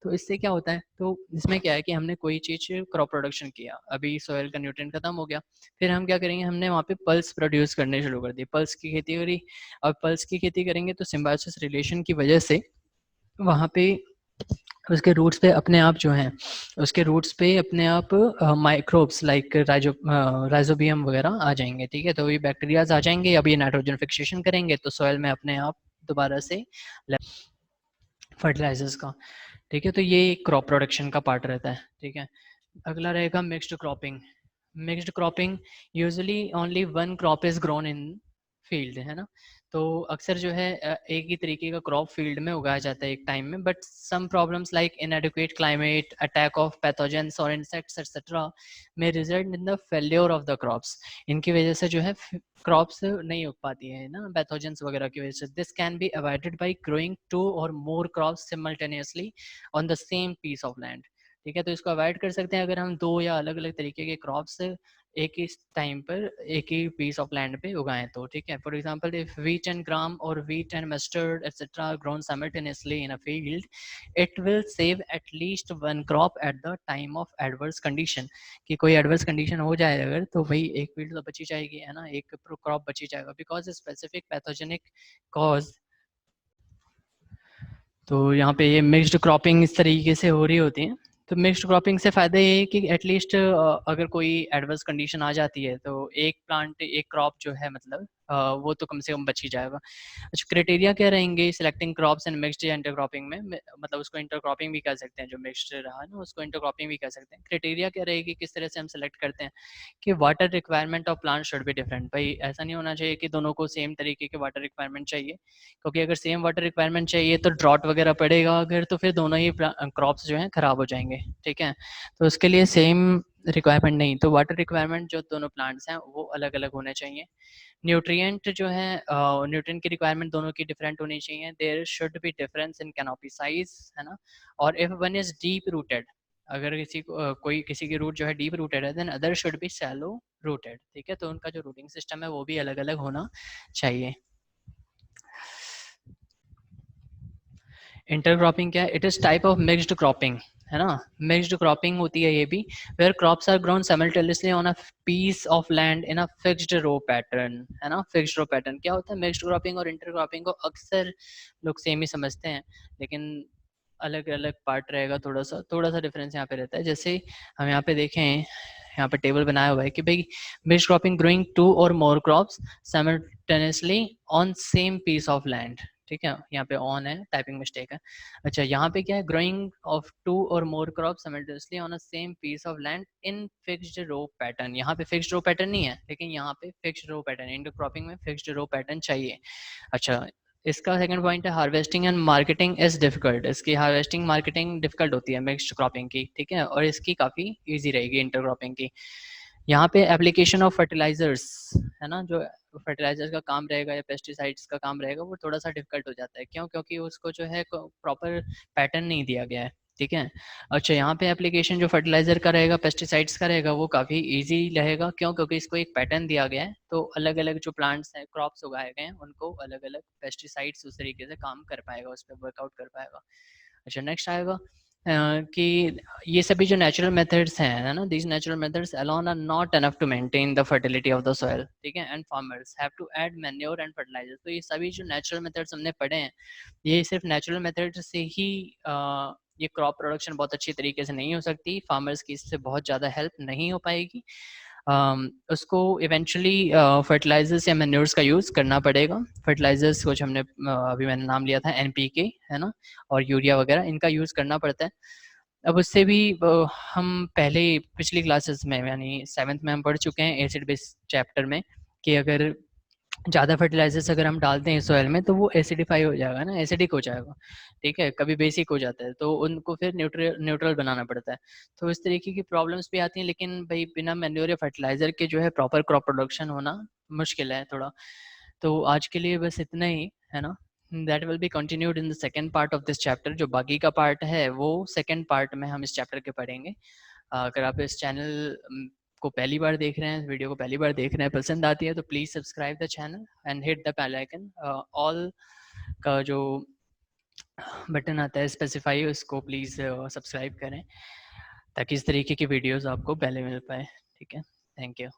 तो इससे क्या होता है, तो इसमें क्या है कि हमने कोई चीज़ क्रॉप प्रोडक्शन किया, अभी सॉइल का न्यूट्रिएंट खत्म हो गया, फिर हम क्या करेंगे, हमने वहाँ पे पल्स प्रोड्यूस करने शुरू कर दी, पल्स की खेती करी। अब पल्स की खेती करेंगे तो सिम्बायोसिस रिलेशन की वजह से वहाँ पे उसके रूट्स पे अपने आप जो हैं, उसके रूट्स पे अपने आप माइक्रोब्स लाइक राइजोबियम वगैरह आ जाएंगे, ठीक है। तो ये बैक्टीरियाज आ जाएंगे, अब ये नाइट्रोजन फिक्सेशन करेंगे तो सॉइल में अपने आप दोबारा से फर्टिलाइजर्स का, ठीक है। तो ये क्रॉप प्रोडक्शन का पार्ट रहता है, ठीक है। अगला रहेगा mixed cropping. Mixed cropping, usually only one crop is grown in field, है ना। तो अक्सर जो है एक ही तरीके का क्रॉप फील्ड में उगाया जाता है एक टाइम में, but some problems like inadequate climate, attack of pathogens और इंसेक्ट्स एक्सेट्रा में result in the failure of the crops. इनकी वजह से जो है क्रॉप्स नहीं उग पाती है ना, पैथोजेंस वगैरह की वजह से। This can be avoided by growing two और more crops simultaneously on the same piece of land, ठीक है। तो इसको अवॉइड कर सकते हैं अगर हम दो या अलग अलग तरीके के क्रॉप्स एक ही टाइम पर एक ही पीस ऑफ लैंड पे उगाएं तो, ठीक है। For example if wheat and gram और wheat and mustard etcetera grown simultaneously in a field, it will save at least one crop at the time of adverse condition. कि कोई एडवर्स कंडीशन हो जाए अगर, तो भाई एक फील्ड तो बची जाएगी, है ना, एक क्रॉप बची जाएगा, बिकॉज स्पेसिफिक पैथोजेनिक कॉज। तो यहाँ पे ये मिक्स्ड क्रॉपिंग इस तरीके से हो रही होती है। तो मिक्स्ड क्रॉपिंग से फ़ायदा ये है कि एटलीस्ट अगर कोई एडवर्स कंडीशन आ जाती है तो एक प्लांट एक क्रॉप जो है मतलब वो तो कम से कम बच ही जाएगा। अच्छा, क्राइटेरिया क्या रहेंगे सिलेक्टिंग क्रॉप्स एंड मिक्स्ड या इंटरक्रॉपिंग में, मतलब उसको इंटरक्रॉपिंग भी कह सकते हैं, जो मिक्स्ड रहा ना उसको इंटरक्रॉपिंग भी कह सकते हैं। क्राइटेरिया क्या रहेगी, किस तरह से हम सेलेक्ट करते हैं कि water requirement of plant should be different. भाई ऐसा नहीं होना चाहिए कि दोनों को सेम तरीके के वाटर रिक्वायरमेंट चाहिए, क्योंकि अगर सेम वाटर रिक्वायरमेंट चाहिए तो ड्रॉट वगैरह पड़ेगा अगर, तो फिर दोनों ही क्रॉप्स जो हैं खराब हो जाएंगे, ठीक है। तो उसके लिए सेम रिक्वायरमेंट नहीं, तो वाटर रिक्वायरमेंट जो दोनों प्लांट्स हैं वो अलग अलग होने चाहिए। न्यूट्रिएंट जो है, न्यूट्रिएंट की रिक्वायरमेंट दोनों की डिफरेंट होनी चाहिए। There should be difference in canopy size, है ना। और if one is deep rooted, अगर किसी को कोई किसी की रूट जो है डीप रूटेड है, then other should be shallow rooted, ठीक है। तो उनका जो रूटिंग सिस्टम है वो भी अलग अलग होना चाहिए। इंटरक्रॉपिंग क्या है, it is type of mixed cropping, है ना। मिक्स्ड क्रॉपिंग होती है ये भी, where crops are grown simultaneously on a piece of land in a fixed row pattern, है ना। फिक्स्ड रो पैटर्न क्या होता है, मिक्स्ड क्रॉपिंग और इंटरक्रॉपिंग को अक्सर लोग सेम ही समझते हैं, लेकिन अलग अलग पार्ट रहेगा, थोड़ा सा डिफरेंस यहाँ पे रहता है। जैसे हम यहाँ पे देखें, यहाँ पे टेबल बनाया हुआ है कि भाई मिक्स्ड क्रॉपिंग ग्रोइंग टू और more crops simultaneously on same piece of land, ठीक है, यहाँ पे ऑन है, टाइपिंग मिस्टेक है। अच्छा, यहाँ पे क्या है, growing of 2 or more crop simultaneously on a same piece of land in fixed row pattern. यहाँ पे फिक्स्ड रो पैटर्न नहीं है, लेकिन यहाँ पे फिक्स्ड रो पैटर्न, इंटरक्रॉपिंग में फिक्स्ड रो पैटर्न चाहिए। अच्छा, इसका सेकंड पॉइंट है harvesting and marketing is difficult. इसकी हार्वेस्टिंग मार्केटिंग डिफिकल्ट होती है मिक्स्ड क्रॉपिंग की, ठीक है, और इसकी काफ़ी ईजी रहेगी इंटरक्रॉपिंग की। यहाँ पे एप्लीकेशन ऑफ फर्टिलाइजर्स है ना, जो फर्टिलाइजर्स का काम रहेगा या पेस्टिसाइड्स का काम रहेगा, वो थोड़ा सा डिफिकल्ट हो जाता है। क्यों? क्योंकि उसको जो है प्रॉपर पैटर्न नहीं दिया गया है, ठीक है। अच्छा, यहाँ पे एप्लीकेशन जो फर्टिलाइजर का रहेगा, पेस्टिसाइड्स का रहेगा, वो काफ़ी इजी रहेगा। क्यों? क्योंकि इसको एक पैटर्न दिया गया है, तो अलग अलग जो प्लांट्स हैं, क्रॉप्स उगाए गए हैं, उनको अलग अलग पेस्टिसाइड्स उस तरीके से काम कर पाएगा, उस पर वर्कआउट कर पाएगा। अच्छा, नेक्स्ट आएगा कि ये सभी जो नेचुरल मेथड्स हैं, है ना, these natural methods alone are not enough to maintain the fertility of the soil, ठीक है, and farmers have to add manure and fertiliser. तो ये सभी जो नेचुरल मेथड्स हमने पढ़े हैं, ये सिर्फ नेचुरल मेथड से ही ये क्रॉप प्रोडक्शन बहुत अच्छी तरीके से नहीं हो सकती, फार्मर्स की इससे बहुत ज़्यादा हेल्प नहीं हो पाएगी। उसको इवेंचुअली फर्टिलाइजर्स या मैन्योर्स का यूज़ करना पड़ेगा। फर्टिलाइजर्स कुछ हमने अभी मैंने नाम लिया था, एनपीके है ना, और यूरिया वगैरह, इनका यूज़ करना पड़ता है। अब उससे भी हम पहले पिछली क्लासेस में यानी 7th में हम पढ़ चुके हैं एसिड बेस चैप्टर में, कि अगर ज़्यादा फर्टिलाइजर्स अगर हम डालते हैं सॉइल में, तो वो एसिडिफाई हो जाएगा ना, एसिडिक हो जाएगा, ठीक है, कभी बेसिक हो जाता है, तो उनको फिर न्यूट्रल बनाना पड़ता है। तो इस तरीके की प्रॉब्लम्स भी आती हैं, लेकिन भाई बिना मैन्योर या फर्टिलाइजर के जो है प्रॉपर क्रॉप प्रोडक्शन होना मुश्किल है थोड़ा। तो आज के लिए बस इतना ही है ना। That will be continued in the second part of this chapter. जो बाकी का पार्ट है वो सेकेंड पार्ट में हम इस चैप्टर के पढ़ेंगे। अगर आप इस चैनल को पहली बार देख रहे हैं, वीडियो को पहली बार देख रहे हैं, पसंद आती है, तो please subscribe the channel and hit the bell icon. All का जो बटन आता है स्पेसिफाई, उसको प्लीज़ सब्सक्राइब करें, ताकि इस तरीके की वीडियोस आपको पहले मिल पाए, ठीक है। Thank you.